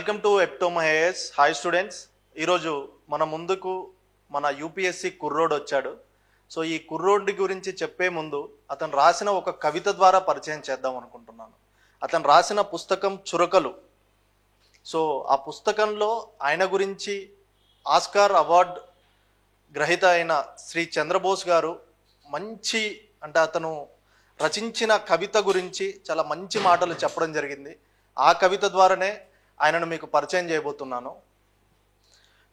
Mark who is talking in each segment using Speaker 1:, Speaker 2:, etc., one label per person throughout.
Speaker 1: Welcome to ఎప్టోమ్ IAS. Hi students, ఈరోజు మన ముందుకు మన యూపీఎస్సి కుర్రోడు వచ్చాడు. సో ఈ కుర్రోడి గురించి చెప్పే ముందు అతను రాసిన ఒక కవిత ద్వారా పరిచయం చేద్దాం అనుకుంటున్నాను. అతను రాసిన పుస్తకం చురకలు. సో ఆ పుస్తకంలో ఆయన గురించి ఆస్కార్ అవార్డ్ గ్రహీత అయిన శ్రీ చంద్రబోస్ గారు మంచి అతను రచించిన కవిత గురించి చాలా మంచి మాటలు చెప్పడం జరిగింది. ఆ కవిత ద్వారానే ఆయనను మీకు పరిచయం చేయబోతున్నాను.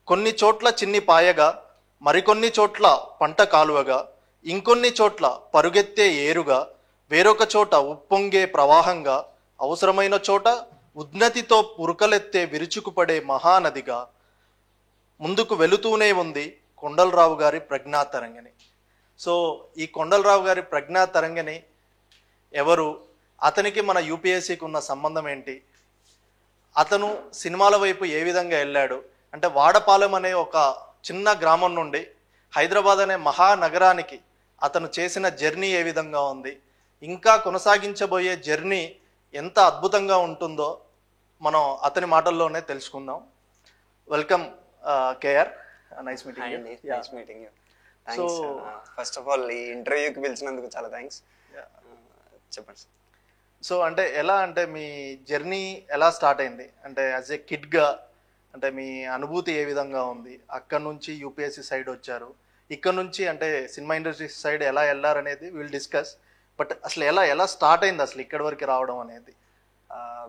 Speaker 1: కొన్ని చోట్ల చిన్ని పాయగా, మరికొన్ని చోట్ల పంట కాలువగా, ఇంకొన్ని చోట్ల పరుగెత్తే ఏరుగా, వేరొక చోట ఉప్పొంగే ప్రవాహంగా, అవసరమైన చోట ఉన్నతితో ఉరకలెత్తే విరుచుకుపడే మహానదిగా ముందుకు వెళుతూనే ఉంది కొండలరావు గారి ప్రజ్ఞా తరంగిణి. సో ఈ కొండలరావు గారి ప్రజ్ఞా తరంగిణి ఎవరు, అతనికి మన యూపీఎస్సికి ఉన్న సంబంధం ఏంటి, అతను సినిమాల వైపు ఏ విధంగా వెళ్ళాడు, అంటే వాడపాలెం అనే ఒక చిన్న గ్రామం నుండి హైదరాబాద్ అనే మహానగరానికి అతను చేసిన జర్నీ ఏ విధంగా ఉంది, ఇంకా కొనసాగించబోయే జర్నీ ఎంత అద్భుతంగా ఉంటుందో మనం అతని మాటల్లోనే తెలుసుకుందాం. Welcome KR, nice meeting you.
Speaker 2: So first of all ఈ ఇంటర్వ్యూకి పిలిచినందుకు చాలా థ్యాంక్స్. చెప్పండి.
Speaker 1: సో అంటే మీ జర్నీ ఎలా స్టార్ట్ అయింది, అంటే యాజ్ ఏ కిడ్గా అంటే మీ అనుభూతి ఏ విధంగా ఉంది, అక్కడ నుంచి యూపీఎస్సీ సైడ్ వచ్చారు, ఇక్కడ నుంచి అంటే సినిమా ఇండస్ట్రీ సైడ్ ఎలా వెళ్ళారనేది విల్ డిస్కస్. బట్ అసలు ఎలా స్టార్ట్ అయింది అసలు ఇక్కడి వరకు రావడం అనేది?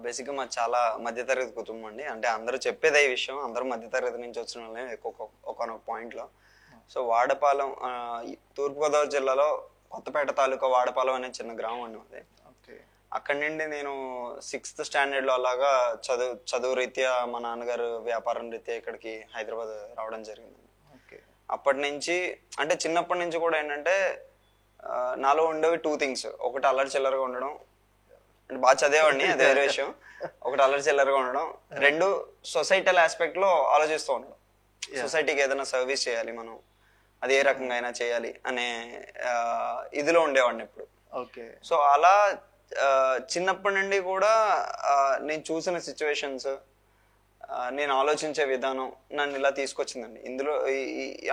Speaker 2: బేసిక్గా మా చాలా మధ్యతరగతి కుటుంబం అండి. అంటే అందరూ చెప్పేదే ఈ విషయం, అందరూ మధ్యతరగతి నుంచి వచ్చిన వాళ్ళే ఒకనొక పాయింట్లో. సో వాడపాలెం తూర్పుగోదావరి జిల్లాలో కొత్తపేట తాలూకా వాడపాలెం అనే చిన్న గ్రామం అండి అది. అక్కడి నుండి నేను 6th స్టాండర్డ్లో అలాగా చదువు రీత్యా మా నాన్నగారు వ్యాపారం రీత్యా ఇక్కడికి హైదరాబాద్ రావడం జరిగింది. అప్పటి నుంచి అంటే చిన్నప్పటి నుంచి కూడా ఏంటంటే నాలో ఉండేవి 2 థింగ్స్. ఒకటి అల్లరి చిల్లరగా ఉండడం, అంటే బాగా చదివేవాడిని, అదే వేరే విషయం. ఒకటి అల్లరి చిల్లరగా ఉండడం, 2 సొసైటల్ ఆస్పెక్ట్ లో ఆలోచిస్తూ ఉండడం. సొసైటీకి ఏదైనా సర్వీస్ చేయాలి మనం, అది ఏ రకంగా అయినా చేయాలి అనే ఇదిలో ఉండేవాడిని ఎప్పుడు. సో అలా చిన్నప్పటి నుండి కూడా నేను చూసిన సిచ్యువేషన్స్, నేను ఆలోచించే విధానం నన్ను ఇలా తీసుకొచ్చిందండి. ఇందులో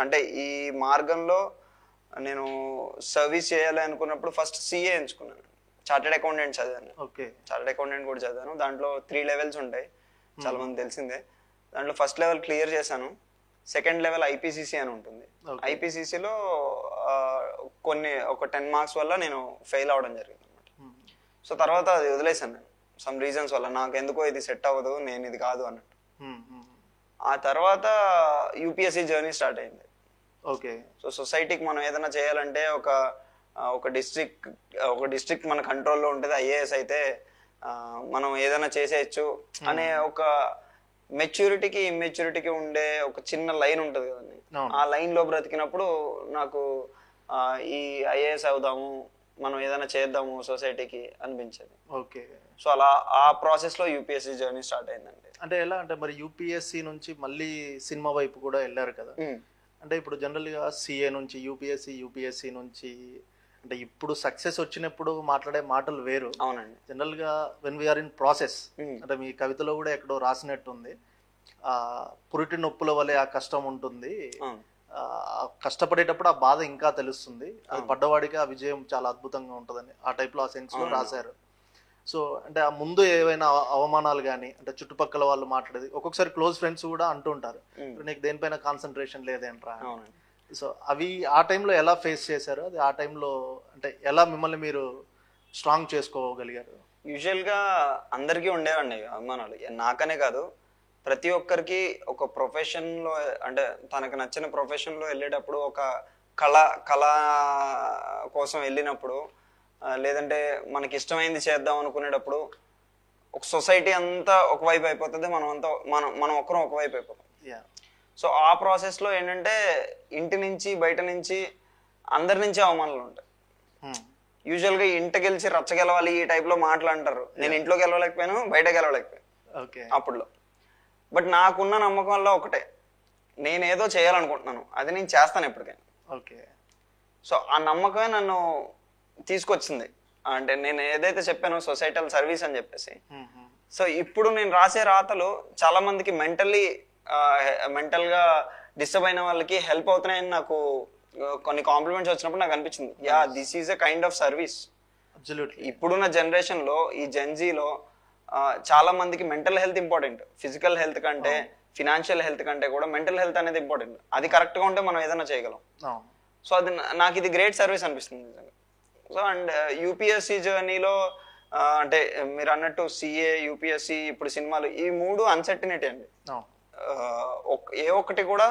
Speaker 2: అంటే ఈ మార్గంలో నేను సర్వీస్ చేయాలి అనుకున్నప్పుడు ఫస్ట్ సిఏ ఎంచుకున్నాను. చార్టెడ్ అకౌంటెంట్ చదివాను. చార్టెడ్ అకౌంటెంట్ కూడా చదివాను. దాంట్లో 3 లెవెల్స్ ఉంటాయి, చాలా మంది తెలిసిందే. దాంట్లో ఫస్ట్ లెవెల్ క్లియర్ చేశాను. సెకండ్ లెవెల్ ఐపీసీసీ అని ఉంటుంది. ఐపీసీసీలో ఒక 10 మార్క్స్ వల్ల నేను ఫెయిల్ అవడం జరిగింది అనమాట. సో తర్వాత అది వదిలేసాను నేను, సమ్ రీజన్స్ వల్ల. నాకు ఎందుకో ఇది సెట్ అవ్వదు, నేను ఇది కాదు అన్నట్టు. ఆ తర్వాత యూపీఎస్సీ జర్నీ స్టార్ట్ అయింది. సో సొసైటీకి మనం ఏదైనా చేయాలంటే ఒక డిస్ట్రిక్ట్ మన కంట్రోల్లో ఉంటుంది. ఐఏఎస్ అయితే మనం ఏదైనా చేసేయచ్చు అనే ఒక మెచ్యూరిటీకి ఇమ్మెచ్యూరిటీకి ఉండే ఒక చిన్న లైన్ ఉంటుంది కదండి. ఆ లైన్ లో బ్రతికినప్పుడు నాకు ఈ ఐఏఎస్ అవుదాము, మనం ఏదైనా చేద్దాము సొసైటీకి అనిపించేది. సో అలా ఆ ప్రాసెస్ లో యూపీఎస్సీ జర్నీ స్టార్ట్ అయిందండి.
Speaker 1: అంటే ఎలా అంటే మరి యూపీఎస్సీ నుంచి మళ్ళీ సినిమా వైపు కూడా వెళ్ళారు కదా. అంటే ఇప్పుడు జనరల్ గా సిఏ నుంచి యూపీఎస్సీ నుంచి అంటే ఇప్పుడు సక్సెస్ వచ్చినప్పుడు మాట్లాడే మాటలు వేరు.
Speaker 2: అవునండి.
Speaker 1: జనరల్ గా వెన్ వీఆర్ ఇన్ ప్రాసెస్, అంటే మీ కవితలో కూడా ఎక్కడో రాసినట్టుంది, పురిటి నొప్పుల వలె ఆ కష్టం ఉంటుంది, కష్టపడేటప్పుడు ఆ బాధ ఇంకా తెలుస్తుంది, అది పడ్డవాడికి ఆ విజయం చాలా అద్భుతంగా ఉంటుందని ఆ టైప్ లో ఆ సెన్స్ లో రాశారు. సో అంటే ఆ ముందు ఏవైనా అవమానాలు కానీ, అంటే చుట్టుపక్కల వాళ్ళు మాట్లాడేది, ఒక్కొక్కసారి క్లోజ్ ఫ్రెండ్స్ కూడా అంటుంటారు నీకు దేనిపైన కాన్సన్ట్రేషన్ లేదేంట్రా. సో అవి ఆ టైంలో ఎలా ఫేస్ చేశారు, అది ఆ టైంలో అంటే ఎలా మిమ్మల్ని మీరు స్ట్రాంగ్ చేసుకోగలిగారు?
Speaker 2: యూజువల్గా అందరికీ ఉండేవండి అవమానాలు, నాకనే కాదు ప్రతి ఒక్కరికి. ఒక ప్రొఫెషన్లో అంటే తనకు నచ్చిన ప్రొఫెషన్లో వెళ్ళేటప్పుడు, ఒక కళ కోసం వెళ్ళినప్పుడు, లేదంటే మనకి ఇష్టమైంది చేద్దాం అనుకునేటప్పుడు ఒక సొసైటీ అంతా ఒకవైపు అయిపోతుంది, మనం ఒక్కరం ఒకవైపు అయిపోతాం. సో ఆ ప్రాసెస్లో ఏంటంటే ఇంటి నుంచి బయట నుంచి అందరి నుంచి అవమానాలు ఉంటాయి. యూజువల్గా ఇంటికి గెలిచి రచ్చ గెలవాలి ఈ టైప్లో మాట్లాంటారు. నేను ఇంట్లో గెలవలేకపోయాను, బయట గెలవలేకపోయాను అప్పుడులో. బట్ నాకున్న నమ్మకం వల్ల ఒకటే, నేనేదో చేయాలనుకుంటున్నాను, అది నేను చేస్తాను ఎప్పటికైనా. సో ఆ నమ్మకమే నన్ను తీసుకొచ్చింది. అంటే నేను ఏదైతే చెప్పానో సొసైటల్ సర్వీస్ అని చెప్పేసి, సో ఇప్పుడు నేను రాసే రాతలు చాలా మందికి మెంటల్ గా డిస్టర్బ్ అయిన వాళ్ళకి హెల్ప్ అవుతున్నాయని నాకు కొన్ని కాంప్లిమెంట్స్ వచ్చినప్పుడు నాకు అనిపించింది, yeah this is a kind of service. ఇప్పుడున్న జనరేషన్ లో ఈ జెన్జీలో చాలా మందికి mental health important, physical health కంటే ఫినాన్షియల్ హెల్త్ కంటే కూడా మెంటల్ హెల్త్ అనేది ఇంపార్టెంట్. అది కరెక్ట్ గా ఉంటే మనం ఏదైనా చేయగలం. సో అది నాకు ఇది గ్రేట్ సర్వీస్ అనిపిస్తుంది నిజంగా. సో అండ్ యూపీఎస్సీ జర్నీలో అంటే మీరు అన్నట్టు సిఏ, యూపీఎస్సీ, ఇప్పుడు సినిమాలు, ఈ మూడు అన్సర్టినిటీ అండి. ఏ ఒక్కటి కూడా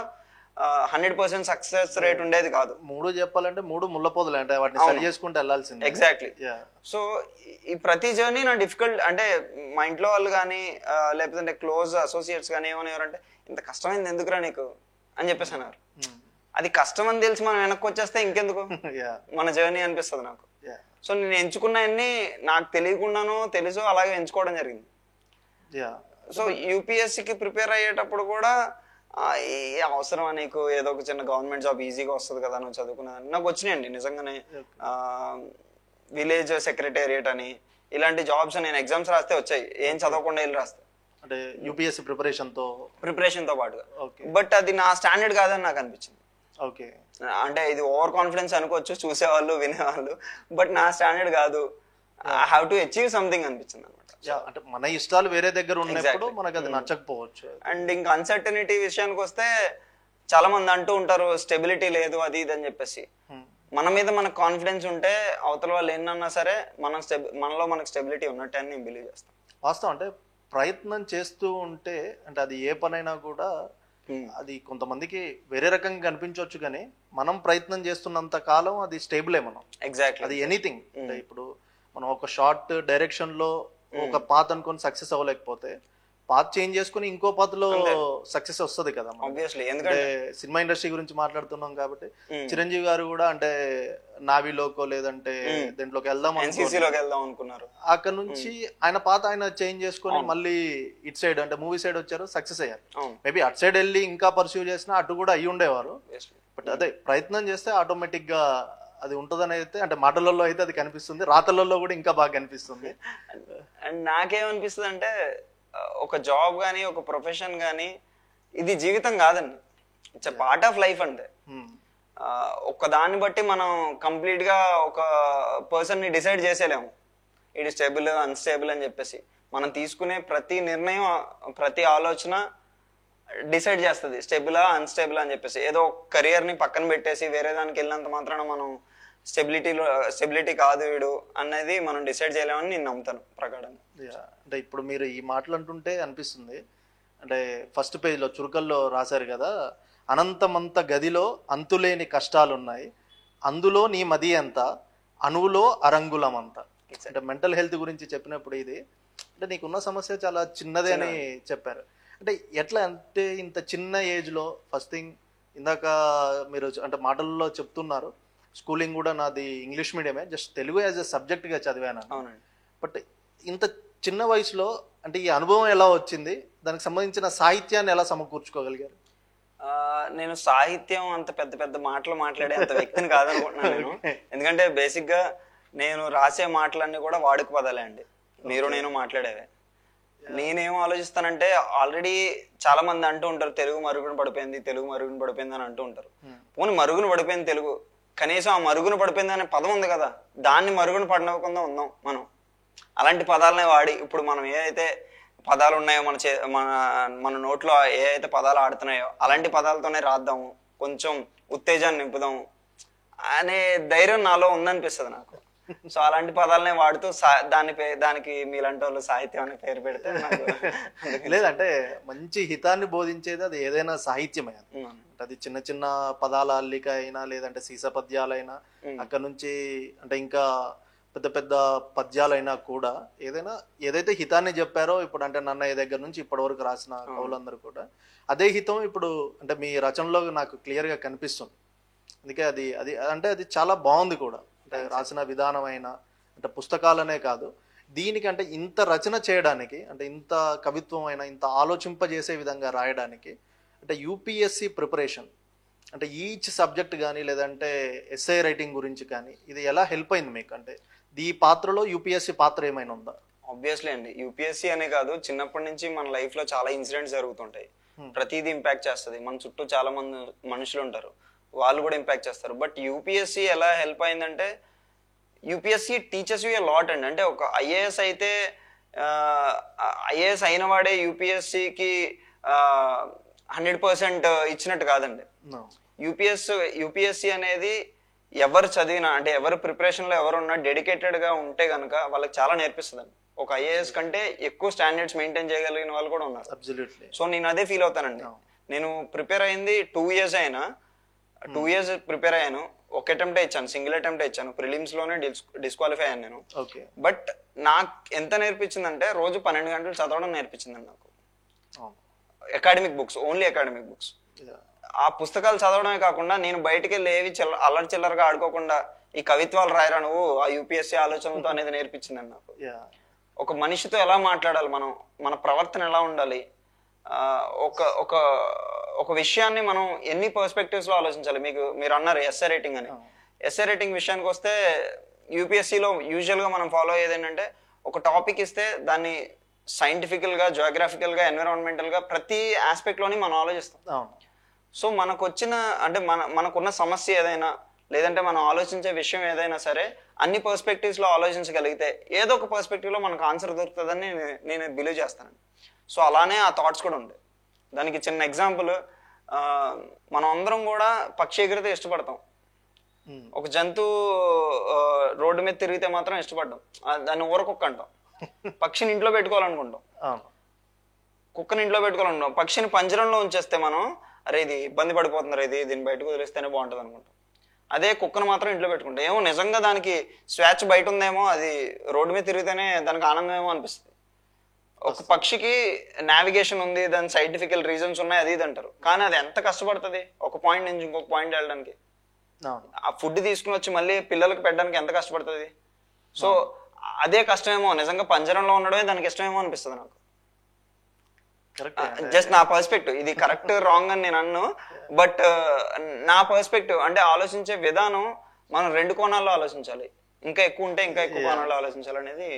Speaker 2: 100% సక్సెస్ రేట్ ఉండేది కాదు.
Speaker 1: మూడు చెప్పాలంటే మూడు ముళ్ళపోదులు అంటే వాటిని సరి చేసుకుంటూ వెళ్ళాల్సింది.
Speaker 2: ఎగ్జాక్ట్లీ. సో ఈ ప్రతి జర్నీ నా డిఫికల్ట్ అంటే మా ఇంట్లో వాళ్ళు కానీ లేకపోతే క్లోజ్ అసోసియేట్స్ కానీ ఏమనేవారంటే, ఇంత కష్టమైంది ఎందుకురా నీకు అని చెప్పేసి అన్నారు. అది కష్టం అని తెలిసి మనం వెనక్కి వచ్చేస్తే ఇంకెందుకు మన జర్నీ అనిపిస్తుంది నాకు. సో నేను ఎంచుకున్నవన్నీ నాకు తెలియకుండానో తెలుసో అలాగే ఎంచుకోవడం జరిగింది. సో యూపీఎస్సీకి ప్రిపేర్ అయ్యేటప్పుడు కూడా అవసరమా నీకు, ఏదో ఒక చిన్న గవర్నమెంట్ జాబ్ ఈజీగా వస్తుంది కదా నువ్వు చదువుకున్నదని, నాకు వచ్చినాయండి నిజంగానే. విలేజ్ సెక్రటేరియట్ అని ఇలాంటి జాబ్స్ నేను ఎగ్జామ్స్ రాస్తే వచ్చాయి, ఏం చదవకుండా వెళ్ళి రాస్తే,
Speaker 1: అంటే యూపీఎస్సీ ప్రిపరేషన్ తో పాటుగా.
Speaker 2: బట్ అది నా స్టాండర్డ్ కాదని నాకు అనిపించింది.
Speaker 1: ఓకే,
Speaker 2: అంటే ఇది ఓవర్ కాన్ఫిడెన్స్ అనుకోవచ్చు చూసేవాళ్ళు వినేవాళ్ళు, బట్ నా స్టాండర్డ్ కాదు, I have to achieve something అనిపించింది అనమాట.
Speaker 1: అంటే మన ఇష్టాలు వేరే దగ్గర ఉన్నప్పుడు మనకు అది నచ్చకపోవచ్చు.
Speaker 2: అండ్ ఇంకా అన్సర్టనిటీ విషయానికి వస్తే చాలా మంది అంటూ ఉంటారు స్టెబిలిటీ లేదు అది ఇది అని చెప్పేసి. మన మీద మనకు కాన్ఫిడెన్స్ ఉంటే అవతల వాళ్ళు ఏంటన్నా సరే మనలో మనకు స్టెబిలిటీ ఉన్నట్టే అని నేను బిలీవ్ చేస్తాను.
Speaker 1: వాస్తవం అంటే ప్రయత్నం చేస్తూ ఉంటే, అంటే అది ఏ పనైనా కూడా అది కొంతమందికి వేరే రకంగా కనిపించవచ్చు, కానీ మనం ప్రయత్నం చేస్తున్నంత కాలం అది స్టేబులే. మనం
Speaker 2: ఎగ్జాక్ట్లీ
Speaker 1: అది ఎనీథింగ్. అంటే ఇప్పుడు మనం ఒక షార్ట్ డైరెక్షన్ లో ఒక పాత్ అనుకొని సక్సెస్ అవ్వలేకపోతే పాత్ చేంజ్ చేసుకుని ఇంకో పాత్లో సక్సెస్ వస్తుంది కదా.
Speaker 2: ఎందుకంటే
Speaker 1: సినిమా ఇండస్ట్రీ గురించి మాట్లాడుతున్నాం కాబట్టి చిరంజీవి గారు కూడా అంటే నావీలోకో లేదంటే దీంట్లోకి వెళ్దాం
Speaker 2: అనుకున్నారు,
Speaker 1: అక్కడ నుంచి ఆయన పాత ఆయన చేంజ్ చేసుకుని మళ్ళీ ఇటు సైడ్ అంటే మూవీ సైడ్ వచ్చారు, సక్సెస్ అయ్యారు. మేబీ అటు సైడ్ వెళ్ళి ఇంకా పర్సూ చేసినా అటు కూడా అయ్యి ఉండేవారు. బట్ అదే ప్రయత్నం చేస్తే ఆటోమేటిక్ గా అది ఉంటదని అయితే, అంటే మాటలలో అయితే అది కనిపిస్తుంది, రాతలలో కూడా ఇంకా బాగా కనిపిస్తుంది.
Speaker 2: అండ్ నాకేమనిపిస్తుంది అంటే ఒక జాబ్ కానీ ఒక ప్రొఫెషన్ కానీ ఇది జీవితం కాదండి, ఇట్స్ పార్ట్ ఆఫ్ లైఫ్. అంటే ఒక దాన్ని బట్టి మనం కంప్లీట్ గా ఒక పర్సన్ ని డిసైడ్ చేసేలేము ఇది స్టేబుల్ అన్స్టేబుల్ అని చెప్పేసి. మనం తీసుకునే ప్రతి నిర్ణయం ప్రతి ఆలోచన డిసైడ్ చేస్తుంది స్టేబులా అన్స్టేబుల్ అని చెప్పేసి. ఏదో కెరియర్ ని పక్కన పెట్టేసి వేరే దానికి వెళ్ళినంత మాత్రాన మనం స్టెబిలిటీ కాదు వీడు అనేది మనం డిసైడ్ చేయలేమని నేను నమ్ముతాను ప్రకారంగా.
Speaker 1: అంటే ఇప్పుడు మీరు ఈ మాటలు అంటుంటే అనిపిస్తుంది, అంటే ఫస్ట్ పేజ్లో చురుకల్లో రాశారు కదా, అనంతమంత గదిలో అంతులేని కష్టాలున్నాయి, అందులో నీ మది ఎంత, అణువులో అరంగులం అంత. అంటే మెంటల్ హెల్త్ గురించి చెప్పినప్పుడు ఇది అంటే నీకున్న సమస్య చాలా చిన్నదే అని చెప్పారు. అంటే ఎట్లా అంటే ఇంత చిన్న ఏజ్లో ఫస్ట్ థింగ్ ఇందాక మీరు అంటే మాటల్లో చెప్తున్నారు, స్కూలింగ్ కూడా నాది ఇంగ్లీష్ మీడియమే, జస్ట్ తెలుగు యాజ్ ఎ సబ్జెక్ట్గా చదివాను. బట్ ఇంత చిన్న వయసులో అంటే ఈ అనుభవం ఎలా వచ్చింది, దానికి సంబంధించిన సాహిత్యాన్ని ఎలా సమకూర్చుకోగలిగారు?
Speaker 2: నేను సాహిత్యం అంత పెద్ద పెద్ద మాటలు మాట్లాడే అంత వ్యక్తిని కాదనుకుంటున్నాను నేను. ఎందుకంటే బేసిక్ గా నేను రాసే మాటలన్నీ కూడా వాడుక పదాలే అండి, మీరు నేను మాట్లాడేవే. నేనేం ఆలోచిస్తానంటే ఆల్రెడీ చాలా మంది అంటూ ఉంటారు తెలుగు మరుగున పడిపోయింది అని అంటూ ఉంటారు. పోనీ మరుగున పడిపోయింది తెలుగు, కనీసం ఆ మరుగున పడిపోయింది అనే పదం ఉంది కదా, దాన్ని మరుగున పడనవ్వకుండా ఉందాం మనం. అలాంటి పదాలనే వాడి ఇప్పుడు మనం ఏదైతే పదాలు ఉన్నాయో మన నోట్లో ఏ అయితే పదాలు ఆడుతున్నాయో అలాంటి పదాలతోనే రాద్దాము, కొంచెం ఉత్తేజాన్ని నింపుదాము అనే ధైర్యం నాలో ఉందనిపిస్తుంది నాకు. సో అలాంటి పదాలనే వాడుతూ దానికి మీలాంటి వాళ్ళు సాహిత్యం అనే పేరు పెడితే
Speaker 1: లేదంటే మంచి హితాన్ని బోధించేది అది ఏదైనా సాహిత్యమే. అది చిన్న చిన్న పదాల అల్లిక అయినా లేదంటే సీస పద్యాలైనా అక్కడ నుంచి అంటే ఇంకా పెద్ద పెద్ద పద్యాలైనా కూడా ఏదైతే హితాన్ని చెప్పారో ఇప్పుడు అంటే నన్నయ్య దగ్గర నుంచి ఇప్పటి వరకు రాసిన కవులందరూ కూడా అదే హితం ఇప్పుడు అంటే మీ రచనలో నాకు క్లియర్గా కనిపిస్తుంది. అందుకే అది అది అంటే అది చాలా బాగుంది కూడా, అంటే రాసిన విధానం అయినా అంటే పుస్తకాలనే కాదు దీనికంటే ఇంత రచన చేయడానికి అంటే ఇంత కవిత్వం అయినా ఇంత ఆలోచింపజేసే విధంగా రాయడానికి అంటే యూపీఎస్సీ ప్రిపరేషన్ అంటే ఈచ్ సబ్జెక్ట్ కానీ లేదంటే ఎస్ఏ రైటింగ్ గురించి కానీ ఇది ఎలా హెల్ప్ అయింది మీకు? అంటే ఈ పాత్రలో యూపీఎస్సీ పాత్ర ఏమైనా ఉందా?
Speaker 2: ఆబ్వియస్లీ అండి, యూపీఎస్సీ అనే కాదు, చిన్నప్పటి నుంచి మన లైఫ్ లో చాలా ఇన్సిడెంట్స్ జరుగుతుంటాయి. ప్రతిదీ ఇంపాక్ట్ చేస్తుంది. మన చుట్టూ చాలా మంది మనుషులు ఉంటారు, వాళ్ళు కూడా ఇంపాక్ట్ చేస్తారు. బట్ యూపీఎస్సీ ఎలా హెల్ప్ అయిందంటే, UPSC teachers you a lot అండి. అంటే ఒక ఐఏఎస్ అయితే ఐఏఎస్ అయిన వాడే యూపీఎస్సీకి 100% ఇచ్చినట్టు కాదండి. యూపీఎస్సీ అనేది ఎవరు చదివినా, అంటే ఎవరు ప్రిపరేషన్ లో ఎవరున్నా డెడికేటెడ్ గా ఉంటే గనక వాళ్ళకి చాలా నేర్పిస్తుందండి. ఒక ఐఏఎస్ కంటే ఎక్కువ స్టాండర్డ్స్ మెయింటైన్ చేయగలిగిన వాళ్ళు కూడా ఉన్నారు. సో నేను అదే ఫీల్ అవుతానండి. నేను ప్రిపేర్ అయింది 2 years అయినా, 2 years ప్రిపేర్ అయ్యాను. ఒక అటెంప్ట్ ఇచ్చాను, సింగిల్ అటెంప్ట్ ఇచ్చాను. ప్రిలిమ్స్ లోనే డిస్క్వాలిఫై అయ్యాను నేను. బట్ నాకు ఎంత నేర్పించిందంటే, రోజు 12 గంటలు చదవడం నేర్పించిందండి నాకు. Academic books, only academic books. ఆ పుస్తకాలు చదవడమే కాకుండా నేను బయటికి వెళ్ళి ఏవి అల్లరి చిల్లరగా ఆడుకోకుండా ఈ కవిత్వాలు రాయరా నువ్వు ఆ యూపీఎస్సీ ఆలోచనతో అనేది నేర్పించిందండి నాకు. ఒక మనిషితో ఎలా మాట్లాడాలి, మనం మన ప్రవర్తన ఎలా ఉండాలి, ఒక ఒక ఒక విషయాన్ని మనం ఎన్ని పర్స్పెక్టివ్స్ లో ఆలోచించాలి. మీరు అన్నారు ఎస్ఏ రైటింగ్ అని. ఎస్ఏ రైటింగ్ విషయానికి వస్తే యూపీఎస్సీలో యూజువల్ గా మనం ఫాలో అయ్యేది ఏంటంటే, ఒక టాపిక్ ఇస్తే దాన్ని సైంటిఫికల్ గా, జియోగ్రాఫికల్ గా, ఎన్విరాన్మెంటల్ గా ప్రతి ఆస్పెక్ట్ లోని మనం ఆలోచిస్తాం. సో మనకు వచ్చిన, అంటే మనకున్న సమస్య ఏదైనా, లేదంటే మనం ఆలోచించే విషయం ఏదైనా సరే అన్ని పర్స్పెక్టివ్స్ లో ఆలోచించగలిగితే ఏదో ఒక పర్స్పెక్టివ్ లో మనకు ఆన్సర్ దొరుకుతుందని నేను బిలీవ్ చేస్తాను. సో అలానే ఆ థాట్స్ కూడా ఉంటాయి. దానికి చిన్న ఎగ్జాంపుల్, మనం అందరం కూడా పక్షి ఎగిరితే ఇష్టపడతాం. ఒక జంతువు రోడ్డు మీద తిరిగితే మాత్రం ఇష్టపడ్డాం, దాన్ని ఊరకుక్క అంటాం. పక్షిని ఇంట్లో పెట్టుకోవాలనుకుంటాం, కుక్కని ఇంట్లో పెట్టుకోవాలనుకుంటాం. పక్షిని పంజరంలో ఉంచేస్తే మనం, అరే ఇది ఇబ్బంది పడిపోతున్నారు, దీన్ని బయటకు వదిలేస్తేనే బాగుంటుంది అనుకుంటాం. అదే కుక్కను మాత్రం ఇంట్లో పెట్టుకుంటాం. ఏమో నిజంగా దానికి స్వేచ్ఛ బయట ఉందేమో, అది రోడ్డు మీద తిరిగితేనే దానికి ఆనందం ఏమో అనిపిస్తుంది. ఒక పక్షికి నావిగేషన్ ఉంది, దాని సైంటిఫికల్ రీజన్స్ ఉన్నాయి, అది ఇది అంటారు. కానీ అది ఎంత కష్టపడుతుంది ఒక పాయింట్ నుంచి ఇంకొక పాయింట్ వెళ్ళడానికి. ఆ ఫుడ్ తీసుకుని వచ్చి మళ్ళీ పిల్లలకు పెట్టడానికి ఎంత కష్టపడుతుంది. సో అదే కష్టమేమో, నిజంగా పంజరంలో ఉండడమే దానికి ఇష్టమేమో అనిపిస్తుంది నాకు. జస్ట్ నా పర్స్పెక్టివ్, ఇది కరెక్ట్ రాంగ్ అని నేను అన్ను. బట్ నా పర్స్పెక్టివ్ అంటే ఆలోచించే విధానం మనం 2 కోణాల్లో ఆలోచించాలి. ఇంకా ఎక్కువ ఉంటే ఇంకా ఎక్కువ కోణాల్లో ఆలోచించాలి అనేది.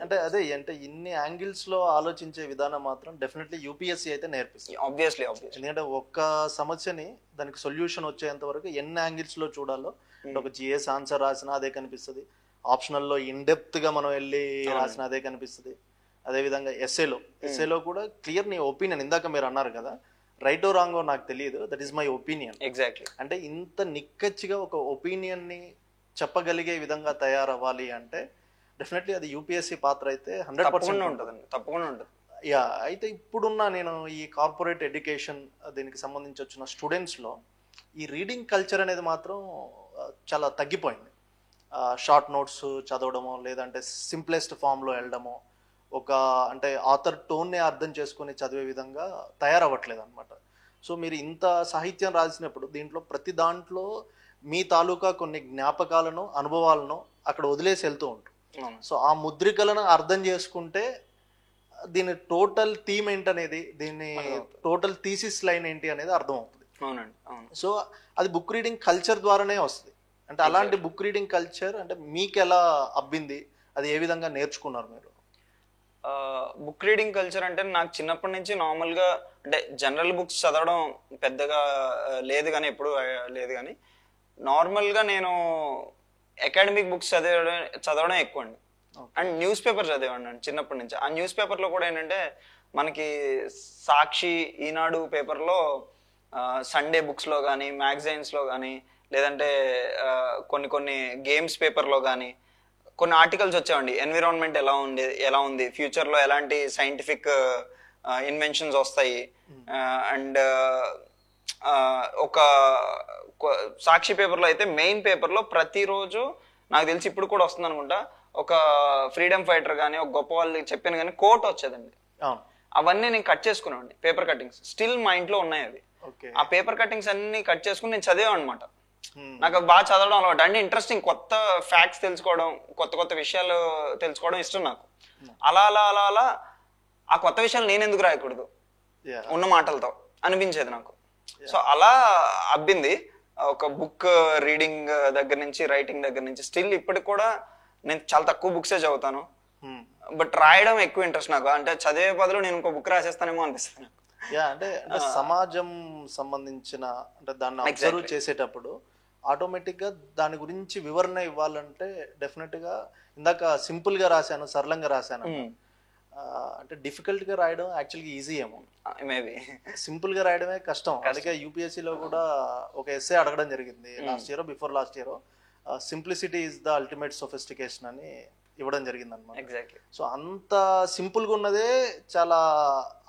Speaker 1: అంటే ఇన్ని యాంగిల్స్ లో ఆలోచించే విధానం మాత్రం డెఫినెట్లీ యూపీఎస్సీ అయితే నేర్పిస్తుంది.
Speaker 2: ఆబ్వియస్లీ.
Speaker 1: ఎందుకంటే ఒక్క సమస్యని దానికి సొల్యూషన్ వచ్చేంత వరకు ఎన్ని యాంగిల్స్ లో చూడాలో, ఒక జిఎస్ ఆన్సర్ రాసినా అదే కనిపిస్తుంది, ఆప్షనల్ లో ఇన్ డెప్త్ గా మనం వెళ్ళి రాసినా అదే కనిపిస్తుంది. అదేవిధంగా ఎస్ఏలో కూడా క్లియర్ నీ ఒపీనియన్, ఇందాక మీరు అన్నారు కదా, రైట్ ఓ రాంగో నాకు తెలియదు, that is my opinion.
Speaker 2: Exactly.
Speaker 1: అంటే ఇంత నిక్కచ్చిగా ఒక ఒపీనియన్ ని చెప్పగలిగే విధంగా తయారవ్వాలి అంటే డెఫినెట్లీ అది యూపీఎస్సీ పాత్ర అయితే 100%
Speaker 2: ఉంటుంది, తప్పకుండా ఉంటుంది.
Speaker 1: యా. అయితే ఇప్పుడున్న నేను ఈ కార్పొరేట్ ఎడ్యుకేషన్ దీనికి సంబంధించి వచ్చిన స్టూడెంట్స్ లో ఈ రీడింగ్ కల్చర్ అనేది మాత్రం చాలా తగ్గిపోయింది. షార్ట్ నోట్స్ చదవడమో, లేదంటే సింప్లెస్ట్ ఫామ్ లో వెళ్ళడమో, ఒక అంటే ఆథర్ టోన్నే అర్థం చేసుకొని చదివే విధంగా తయారవ్వట్లేదు అనమాట. సో మీరు ఇంత సాహిత్యం రాసినప్పుడు దీంట్లో ప్రతి దాంట్లో మీ తాలూకా కొన్ని జ్ఞాపకాలను, అనుభవాలను అక్కడ వదిలేసి వెళ్తూ ఉంటారు. సో ఆ ముద్రికలను అర్థం చేసుకుంటే దీని టోటల్ థీమ్ ఏంటనేది, దీన్ని టోటల్ థీసిస్ లైన్ ఏంటి అనేది అర్థం అవుతుంది. సో అది బుక్ రీడింగ్ కల్చర్ ద్వారానే వస్తుంది. అంటే అలాంటి బుక్ రీడింగ్ కల్చర్ అంటే మీకు ఎలా అబ్బింది, అది ఏ విధంగా నేర్చుకున్నారు మీరు?
Speaker 2: బుక్ రీడింగ్ కల్చర్ అంటే నాకు చిన్నప్పటి నుంచి నార్మల్గా, అంటే జనరల్ బుక్స్ చదవడం పెద్దగా లేదు కానీ, ఎప్పుడు లేదు కానీ, నార్మల్గా నేను అకాడమిక్ బుక్స్ చదవడం ఎక్కువ అండి. అండ్ న్యూస్ పేపర్ చదివాను అండి చిన్నప్పటి నుంచి. ఆ న్యూస్ పేపర్లో కూడా ఏంటంటే మనకి సాక్షి, ఈనాడు పేపర్లో సండే బుక్స్లో కానీ, మ్యాగజైన్స్లో కానీ, లేదంటే కొన్ని గేమ్స్ పేపర్లో కానీ కొన్ని ఆర్టికల్స్ వచ్చాయండి. ఎన్విరాన్మెంట్ ఎలా ఉంది, ఫ్యూచర్లో ఎలాంటి సైంటిఫిక్ ఇన్వెన్షన్స్ వస్తాయి. అండ్ ఒక సాక్షి పేపర్లో అయితే, మెయిన్ పేపర్లో ప్రతిరోజు నాకు తెలిసి ఇప్పుడు కూడా వస్తుంది అనుకుంటా, ఒక ఫ్రీడమ్ ఫైటర్ కానీ, ఒక గొప్ప వాళ్ళు చెప్పాను కానీ కోట్ వచ్చేదండి. అవన్నీ నేను కట్ చేసుకున్నాను, పేపర్ కట్టింగ్స్ స్టిల్ మా ఇంట్లో ఉన్నాయి అవి. ఆ పేపర్ కట్టింగ్స్ అన్ని కట్ చేసుకుని నేను చదివాను అనమాట. నాకు బాగా చదవడం అలవాటు. అంటే ఇంట్రెస్టింగ్, కొత్త ఫ్యాక్ట్స్ తెలుసుకోవడం, కొత్త విషయాలు తెలుసుకోవడం ఇష్టం నాకు. అలా అలా అలా అలా ఆ కొత్త విషయాలు నేను ఎందుకు రాయకూడదు ఉన్న మాటలతో అనిపించేది నాకు. సో అలా అబ్బింది ఒక బుక్ రీడింగ్ దగ్గర నుంచి, రైటింగ్ దగ్గర నుంచి. స్టిల్ ఇప్పటికి కూడా నేను చాలా తక్కువ బుక్సే చదువుతాను. బట్ రాయడం ఎక్కువ ఇంట్రెస్ట్ నాకు. అంటే చదివే బదులు నేను ఇంకో బుక్ రాసేస్తానేమో అనిపిస్తుంది నాకు.
Speaker 1: అంటే సమాజం సంబంధించిన అంటే దాన్ని అబ్జర్వ్ చేసేటప్పుడు ఆటోమేటిక్ గా దాని గురించి వివరణ ఇవ్వాలంటే డెఫినెట్ గా ఇందాక సింపుల్ గా రాశాను, సరళంగా రాశాను అంటే డిఫికల్ట్ గా రాయడం యాక్చువల్గా ఈజీ ఏమో,
Speaker 2: మేబీ
Speaker 1: సింపుల్ గా రాయడమే కష్టం. అందుకే యూపీఎస్సీలో కూడా ఒక ఎస్సే అడగడం జరిగింది last year, before last year, simplicity is the ultimate sophistication అని ఇవ్వడం జరిగింది అనమాట.
Speaker 2: ఎగ్జాక్ట్లీ.
Speaker 1: సో అంత సింపుల్ గా ఉన్నదే చాలా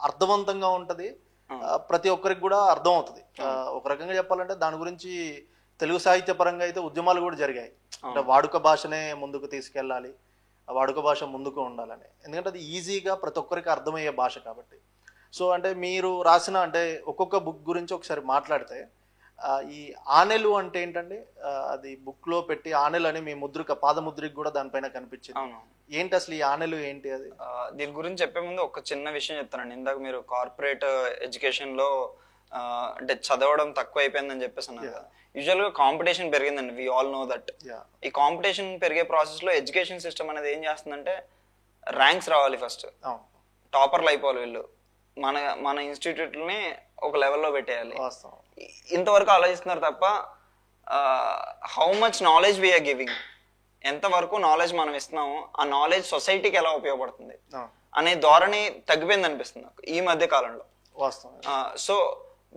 Speaker 1: అర్థవంతంగా ఉంటది, ప్రతి ఒక్కరికి కూడా అర్థం అవుతుంది. ఒక రకంగా చెప్పాలంటే దాని గురించి తెలుగు సాహిత్య పరంగా అయితే ఉద్యమాలు కూడా జరిగాయి. అంటే వాడుక భాషనే ముందుకు తీసుకెళ్ళాలి, వాడుక భాష ముందుకు ఉండాలని, ఎందుకంటే అది ఈజీగా ప్రతి ఒక్కరికి అర్థమయ్యే భాష కాబట్టి. సో అంటే మీరు రాసిన అంటే ఒక్కొక్క బుక్ గురించి ఒకసారి మాట్లాడితే, ఈ ఆనెలు అంటే ఏంటండి? అది బుక్ లో పెట్టి ఆనెలు అని మీ ముద్రిక పాదముద్రికి కూడా దానిపైన కనిపించింది. ఏంటి అసలు ఈ ఆనెలు ఏంటి? అది
Speaker 2: దీని గురించి చెప్పే ముందు ఒక చిన్న విషయం చెప్తానండి. ఇందాక మీరు కార్పొరేట్ ఎడ్యుకేషన్ లో అంటే చదవడం తక్కువ అయిపోయిందని చెప్పేసి అన్నారు కదా. యూజువల్ గా కాంపిటీషన్ పెరిగిందండి, వి ఆల్ నో దట్. ఈ కాంపిటీషన్ పెరిగే ప్రాసెస్ లో ఎడ్యుకేషన్ సిస్టమ్ అనేది ఏం చేస్తుందంటే ర్యాంక్స్ రావాలి, ఫస్ట్ టాపర్లు అయిపోవాలి వీళ్ళు, మన మన ఇన్స్టిట్యూట్ని ఒక లెవెల్లో పెట్టేయాలి. ఇంతవరకు ఆలోచిస్తున్నారు తప్ప how much knowledge we are giving, ఎంతవరకు నాలెడ్జ్ మనం ఇస్తున్నాము, ఆ నాలెడ్జ్ సొసైటీకి ఎలా ఉపయోగపడుతుంది అనే ధోరణి తగ్గిపోయింది అనిపిస్తుంది నాకు ఈ మధ్య కాలంలో. సో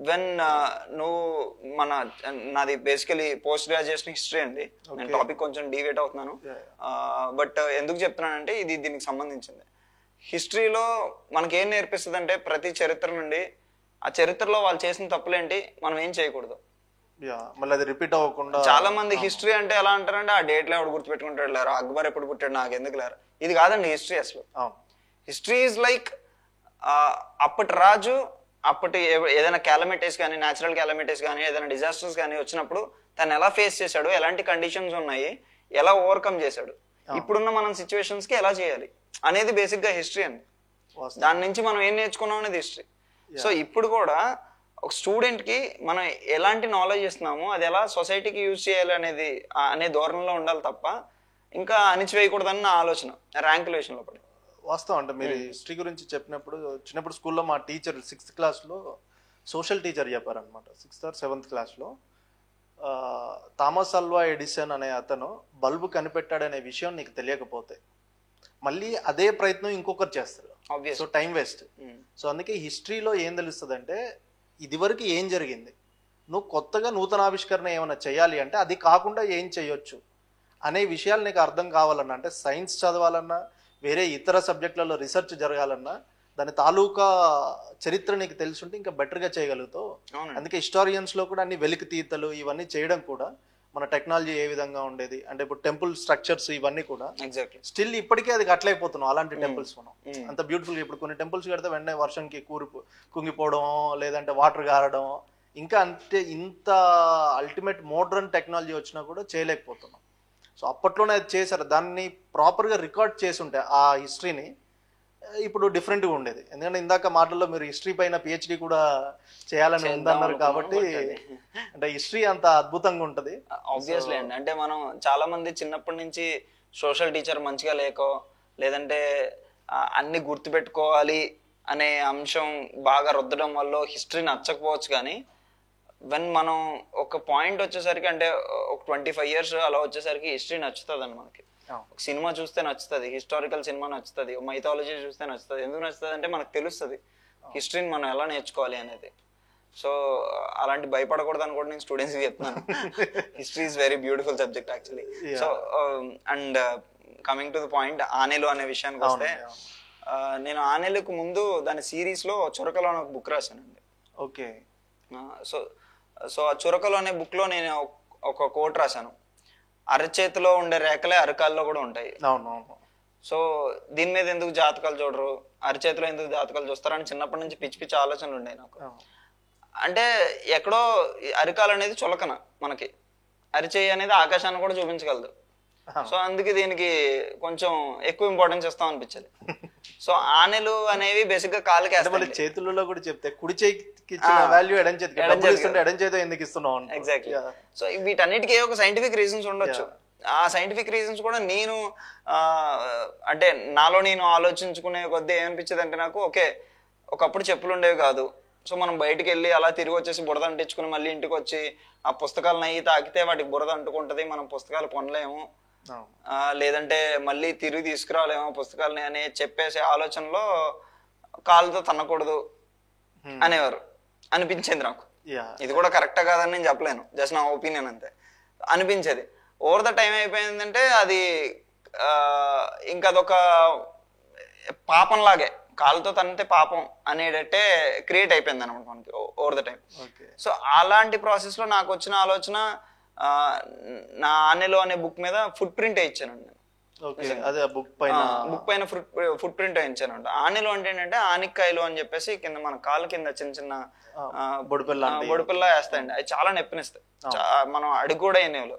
Speaker 2: వెన్ నువ్వు నాది బేసికలీ పోస్ట్ గ్రాడ్యుయేషన్ హిస్టరీ అండి, నేను టాపిక్ కొంచెం డీవేట్ అవుతున్నాను, బట్ ఎందుకు చెప్తున్నానంటే ఇది దీనికి సంబంధించింది. హిస్టరీలో మనకి ఏం నేర్పిస్తుంది అంటే ప్రతి చరిత్ర నుండి ఆ చరిత్రలో వాళ్ళు చేసిన తప్పులేంటి, మనం ఏం చేయకూడదు,
Speaker 1: రిపీట్ అవ్వకుండా.
Speaker 2: చాలా మంది హిస్టరీ అంటే ఎలా అంటారంటే ఆ డేట్ లో ఎవడు గుర్తుపెట్టుకుంటాడు లేరు, అక్బర్ ఎప్పుడు పుట్టాడు నాకు ఎందుకు లేరు. ఇది కాదండి హిస్టరీ. అసలు హిస్టరీ ఈజ్ లైక్ అప్పటి రాజు అప్పటి ఏదైనా క్యాలమిటీస్ కానీ, న్యాచురల్ క్యాలమిటీస్ కానీ, ఏదైనా డిజాస్టర్స్ కానీ వచ్చినప్పుడు తను ఎలా ఫేస్ చేశాడు, ఎలాంటి కండిషన్స్ ఉన్నాయి, ఎలా ఓవర్కమ్ చేశాడు, ఇప్పుడున్న మనం సిచ్యువేషన్స్ కి ఎలా చేయాలి అనేది బేసిక్ గా హిస్టరీ అండి. దాని నుంచి మనం ఏం నేర్చుకున్నాం అనేది హిస్టరీ. సో ఇప్పుడు కూడా ఒక స్టూడెంట్ కి మనం ఎలాంటి నాలెడ్జ్ ఇస్తున్నామో అది ఎలా సొసైటీకి యూజ్ చేయాలి అనేది అనే ధోరణిలో ఉండాలి తప్ప ఇంకా అణిచివేయకూడదని నా ఆలోచన ర్యాంకుల విషయంలో పడి.
Speaker 1: వాస్తవం అంటే మీరు హిస్టరీ గురించి చెప్పినప్పుడు, చిన్నప్పుడు స్కూల్లో మా టీచర్ 6th క్లాస్లో సోషల్ టీచర్ చెప్పారనమాట. 6th or 7th క్లాస్లో థామస్ అల్వా ఎడిసన్ అనే అతను బల్బు కనిపెట్టాడనే విషయం నీకు తెలియకపోతే మళ్ళీ అదే ప్రయత్నం ఇంకొకరు చేస్తారు. So time waste. సో అందుకే హిస్టరీలో ఏం తెలుస్తుంది అంటే ఇదివరకు ఏం జరిగింది, నువ్వు కొత్తగా నూతనావిష్కరణ ఏమైనా చేయాలి అంటే అది కాకుండా ఏం చేయొచ్చు అనే విషయాలు నీకు అర్థం కావాలన్నా, అంటే సైన్స్ చదవాలన్నా, వేరే ఇతర సబ్జెక్టులలో రీసెర్చ్ జరగాలన్నా దాని తాలూకా చరిత్ర నీకు తెలుసుంటే ఇంకా బెటర్గా చేయగలుగుతావు. అందుకే హిస్టారియన్స్ లో కూడా అన్ని వెలికి తీతలు ఇవన్నీ చేయడం కూడా, మన టెక్నాలజీ ఏ విధంగా ఉండేది అంటే ఇప్పుడు టెంపుల్ స్ట్రక్చర్స్ ఇవన్నీ కూడా స్టిల్ ఇప్పటికే అది కట్లయిపోతున్నాం. అలాంటి టెంపుల్స్ మనం అంత బ్యూటిఫుల్. ఇప్పుడు కొన్ని టెంపుల్స్ కడితే వెంటనే వర్షంకి కుంగిపోవడం, లేదంటే వాటర్ గారడం, ఇంకా అంటే ఇంత అల్టిమేట్ మోడర్న్ టెక్నాలజీ వచ్చినా కూడా చేయలేకపోతున్నాం. సో అప్పట్లోనే అది చేశారు, దాన్ని ప్రాపర్గా రికార్డ్ చేసి ఉంటే ఆ హిస్టరీని ఇప్పుడు డిఫరెంట్గా ఉండేది. ఎందుకంటే ఇందాక మాటల్లో మీరు హిస్టరీ పైన పిహెచ్డి కూడా చేయాలని ఉందన్నారు కాబట్టి అంటే హిస్టరీ అంత అద్భుతంగా ఉంటుంది.
Speaker 2: ఆబ్వియస్లీ అండి. అంటే మనం చాలా మంది చిన్నప్పటి నుంచి సోషల్ టీచర్ మంచిగా లేకో, లేదంటే అన్ని గుర్తుపెట్టుకోవాలి అనే అంశం బాగా రుద్దడం వల్ల హిస్టరీ నచ్చకపోవచ్చు. కానీ వెన్ మనం ఒక పాయింట్ వచ్చేసరికి, అంటే ఒక 25 years అలా వచ్చేసరికి హిస్టరీ నచ్చుతుంది అండి మనకి. ఒక సినిమా చూస్తే నచ్చుతుంది, హిస్టారికల్ సినిమా నచ్చుతుంది, మైథాలజీ చూస్తే నచ్చుతుంది. ఎందుకు నచ్చుతుంది అంటే మనకు తెలుస్తుంది హిస్టరీని మనం ఎలా నేర్చుకోవాలి అనేది. సో అలాంటి భయపడకూడదని కూడా నేను స్టూడెంట్స్కి చెప్తున్నాను. History is very beautiful subject actually. So and coming to the point, ఆనెలు అనే విషయానికి వస్తే, నేను ఆనెలకు ముందు దాని సిరీస్లో చురకలో అనే బుక్ రాశానండి.
Speaker 1: ఓకే.
Speaker 2: సో ఆ చురకలో అనే బుక్లో నేను ఒక కోట్ రాశాను, అరచేతిలో ఉండే రేఖలే అరకాల్లో కూడా ఉంటాయి. సో దీని మీద ఎందుకు జాతకాలు చూడరు, అరచేతిలో ఎందుకు జాతకాలు చూస్తారని చిన్నప్పటి నుంచి పిచ్చి పిచ్చి ఆలోచనలు ఉన్నాయి నాకు. అంటే ఎక్కడో అరికాలు అనేది చులకన, మనకి అరిచేయి అనేది ఆకాశాన్ని కూడా చూపించగలదు. సో అందుకే దీనికి కొంచెం ఎక్కువ ఇంపార్టెన్స్ ఇస్తాం అనిపించదు. సో ఆనెలు అనేవి బేసిక్ గా కాళ్ళకి
Speaker 1: చేతులలో కూడా చెప్తే కుడి చేతికి ఇచ్చిన వాల్యూ ఎడం చేతికి, ఎడం చేతితో ఎందుకు ఇస్తున్నావు.
Speaker 2: ఎగ్జాక్ట్లీ. సో వీటన్నిటికీ ఒక సైంటిఫిక్ రీజన్స్ ఉండొచ్చు. ఆ సైంటిఫిక్ రీజన్స్ కూడా నేను అంటే నాలో నేను ఆలోచించుకునే కొద్దీ ఏమనిపించేది అంటే నాకు ఓకే ఒకప్పుడు చెప్పులు ఉండేవి కాదు, సో మనం బయటికి వెళ్ళి అలా తిరిగి వచ్చేసి బురద అంటించుకుని మళ్ళీ ఇంటికి వచ్చి ఆ పుస్తకాలను అయ్యి తాకితే వాటికి బురద అంటుకుంటది, మనం పుస్తకాలు కొనలేము, లేదంటే మళ్ళీ తిరిగి తీసుకురాలేము పుస్తకాలని అని చెప్పేసే ఆలోచనలో కాలుతో తన్నకూడదు అనేవారు అనిపించింది నాకు. ఇది కూడా కరెక్టా కాదని నేను చెప్పలేను, జస్ట్ నా ఒపీనియన్ అంతే అనిపించేది. ఓవర్ ద టైం అయిపోయిందంటే అది ఇంకా అదొక పాపం లాగే, కాలుతో తన్నితే పాపం అనేటట్టే క్రియేట్ అయిపోయింది అనమాట మనకి ఓవర్ ద టైం. సో అలాంటి ప్రాసెస్ లో నాకు వచ్చిన ఆలోచన నా ఆనెలో అనే బుక్ మీద ఫుట్ ప్రింట్ వేయించానండి నేను. బుక్ పైన ఫుట్ ప్రింట్ వేయించానంట. ఆనెలో అంటే ఏంటంటే ఆనిక్కాయలు అని చెప్పేసి కింద మన కాళ్ళ కింద చిన్న చిన్న బొడిపిల్ల వేస్తాయండి, అవి చాలా నొప్పినిస్తాయి, మనం అడిగి కూడా అయినవి.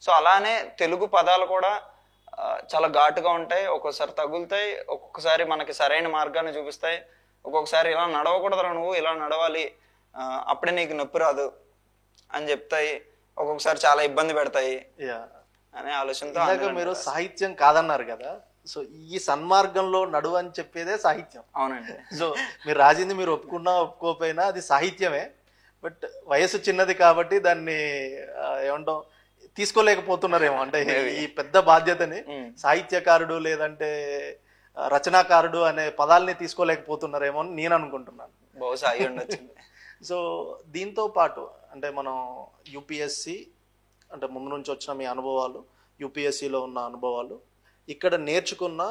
Speaker 2: సో అలానే తెలుగు పదాలు కూడా చాలా ఘాటుగా ఉంటాయి, ఒక్కొక్కసారి తగులుతాయి, ఒక్కొక్కసారి మనకి సరైన మార్గాన్ని చూపిస్తాయి, ఒక్కొక్కసారి ఇలా నడవకూడదురా నువ్వు, ఇలా నడవాలి అప్పుడే నీకు నొప్పి రాదు అని చెప్తాయి, ఒక్కొక్కసారి చాలా ఇబ్బంది పెడతాయి అనే ఆలోచనతో.
Speaker 1: మీరు సాహిత్యం కాదన్నారు కదా, సో ఈ సన్మార్గంలో నడువు అని చెప్పేదే సాహిత్యం.
Speaker 2: అవునండి.
Speaker 1: సో మీరు రాసింది మీరు ఒప్పుకున్నా ఒప్పుకోకపోయినా అది సాహిత్యమే. బట్ వయసు చిన్నది కాబట్టి దాన్ని ఏమంటాం తీసుకోలేకపోతున్నారేమో, అంటే ఈ పెద్ద బాధ్యతని సాహిత్యకారుడు లేదంటే రచనాకారుడు అనే పదాలని తీసుకోలేకపోతున్నారేమో అని నేను అనుకుంటున్నాను.
Speaker 2: బహుశా అయి ఉండొచ్చు.
Speaker 1: సో దీంతో పాటు అంటే మనం యూపీఎస్సి అంటే ముందు నుంచి వచ్చిన మీ అనుభవాలు, యూపీఎస్సిలో ఉన్న అనుభవాలు, ఇక్కడ నేర్చుకున్న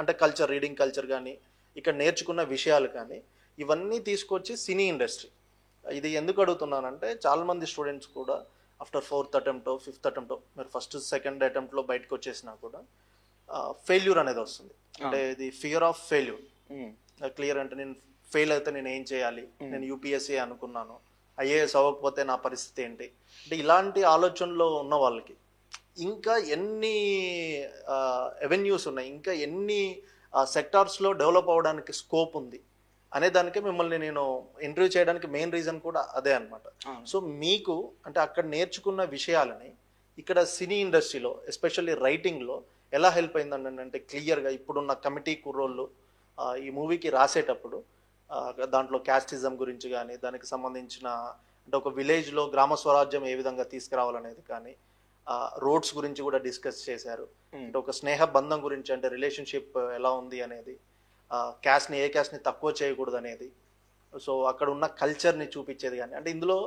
Speaker 1: అంటే కల్చర్, రీడింగ్ కల్చర్ కానీ ఇక్కడ నేర్చుకున్న విషయాలు కానీ ఇవన్నీ తీసుకొచ్చి సినీ ఇండస్ట్రీ, ఇది ఎందుకు అడుగుతున్నానంటే చాలామంది స్టూడెంట్స్ కూడా after 4th attempt 5th attempt మీరు ఫస్ట్ సెకండ్ అటెంప్ట్లో బయటకు వచ్చేసినా కూడా ఫెయిల్యూర్ అనేది వస్తుంది. అంటే ఇది ఫియర్ ఆఫ్ ఫెయిల్యూర్. క్లియర్ అంటే నేను ఫెయిల్ అయితే నేను ఏం చేయాలి, నేను యూపీఎస్సీ అనుకున్నాను, ఐఏఎస్ అవ్వకపోతే నా పరిస్థితి ఏంటి, అంటే ఇలాంటి ఆలోచనలో ఉన్న వాళ్ళకి ఇంకా ఎన్ని అవెన్యూస్ ఉన్నాయి, ఇంకా ఎన్ని సెక్టార్స్లో డెవలప్ అవ్వడానికి స్కోప్ ఉంది అనే దానికి మిమ్మల్ని నేను ఇంటర్వ్యూ చేయడానికి మెయిన్ రీజన్ కూడా అదే అనమాట. సో మీకు అంటే అక్కడ నేర్చుకున్న విషయాలని ఇక్కడ సినీ ఇండస్ట్రీలో ఎస్పెషల్లీ రైటింగ్లో ఎలా హెల్ప్ అయిందండి? అంటే క్లియర్గా ఇప్పుడున్న కమిటీ కుర్రోళ్ళు ఈ మూవీకి రాసేటప్పుడు దాంట్లో క్యాస్టిజం గురించి కానీ దానికి సంబంధించిన అంటే ఒక విలేజ్లో గ్రామ స్వరాజ్యం ఏ విధంగా తీసుకురావాలనేది కానీ, రోడ్స్ గురించి కూడా డిస్కస్ చేశారు. అంటే ఒక స్నేహ బంధం గురించి అంటే రిలేషన్షిప్ ఎలా ఉంది అనేది, క్యాస్ట్ని ఏ క్యాస్ట్ని తక్కువ చేయకూడదు అనేది, సో అక్కడ ఉన్న కల్చర్ని చూపించేది కానీ, అంటే ఇందులో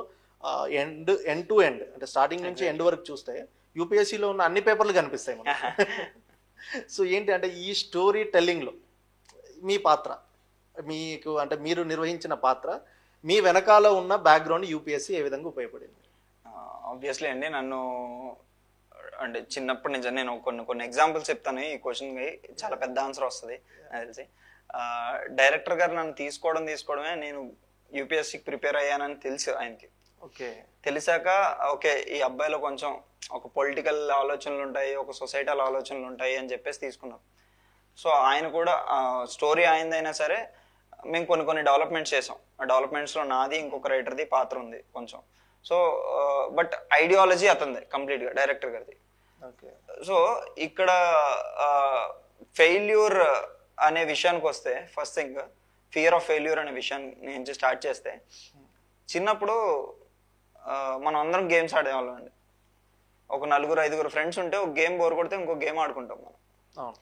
Speaker 1: ఎండ్ టు ఎండ్ అంటే స్టార్టింగ్ నుంచి ఎండ్ వరకు చూస్తే యూపీఎస్సీలో ఉన్న అన్ని పేపర్లు కనిపిస్తాయి మనకు. సో ఏంటి అంటే ఈ స్టోరీ టెల్లింగ్లో మీ పాత్ర, మీకు అంటే మీరు నిర్వహించిన పాత్ర, మీ వెనకాల ఉన్న బ్యాక్గ్రౌండ్ యూపీఎస్సీ ఏ విధంగా ఉపయోగపడింది?
Speaker 2: ఆబ్వియస్లీ అండి, నన్ను అంటే చిన్నప్పటి నుంచి నేను కొన్ని ఎగ్జాంపుల్స్ చెప్తాను. ఈ క్వశ్చన్కి చాలా పెద్ద ఆన్సర్ వస్తుంది నాకు తెలిసి. డైరెక్టర్ గారు నన్ను తీసుకోవడమే నేను యూపీఎస్సీకి ప్రిపేర్ అయ్యానని తెలుసు ఆయనకి.
Speaker 1: ఓకే,
Speaker 2: తెలిసాక ఓకే ఈ అబ్బాయిలో కొంచెం ఒక పొలిటికల్ ఆలోచనలు ఉంటాయి, ఒక సొసైటల్ ఆలోచనలు ఉంటాయి అని చెప్పేసి తీసుకున్నాం. సో ఆయన కూడా స్టోరీ ఆయనదైనా సరే మేము కొన్ని డెవలప్మెంట్స్ చేసాం. ఆ డెవలప్మెంట్స్లో నాది ఇంకొక రైటర్ది పాత్ర ఉంది కొంచెం. సో బట్ ఐడియాలజీ అతనిది కంప్లీట్గా డైరెక్టర్ గారిది. సో ఇక్కడ ఫెయిల్యూర్ అనే విషయానికి వస్తే first thing fear of failure అనే విషయాన్ని నుంచి స్టార్ట్ చేస్తే, చిన్నప్పుడు మనం అందరం గేమ్స్ ఆడేవాళ్ళం అండి. ఒక 4-5 ఫ్రెండ్స్ ఉంటే ఒక గేమ్ బోర్ కొడితే ఇంకో గేమ్ ఆడుకుంటాం మనం,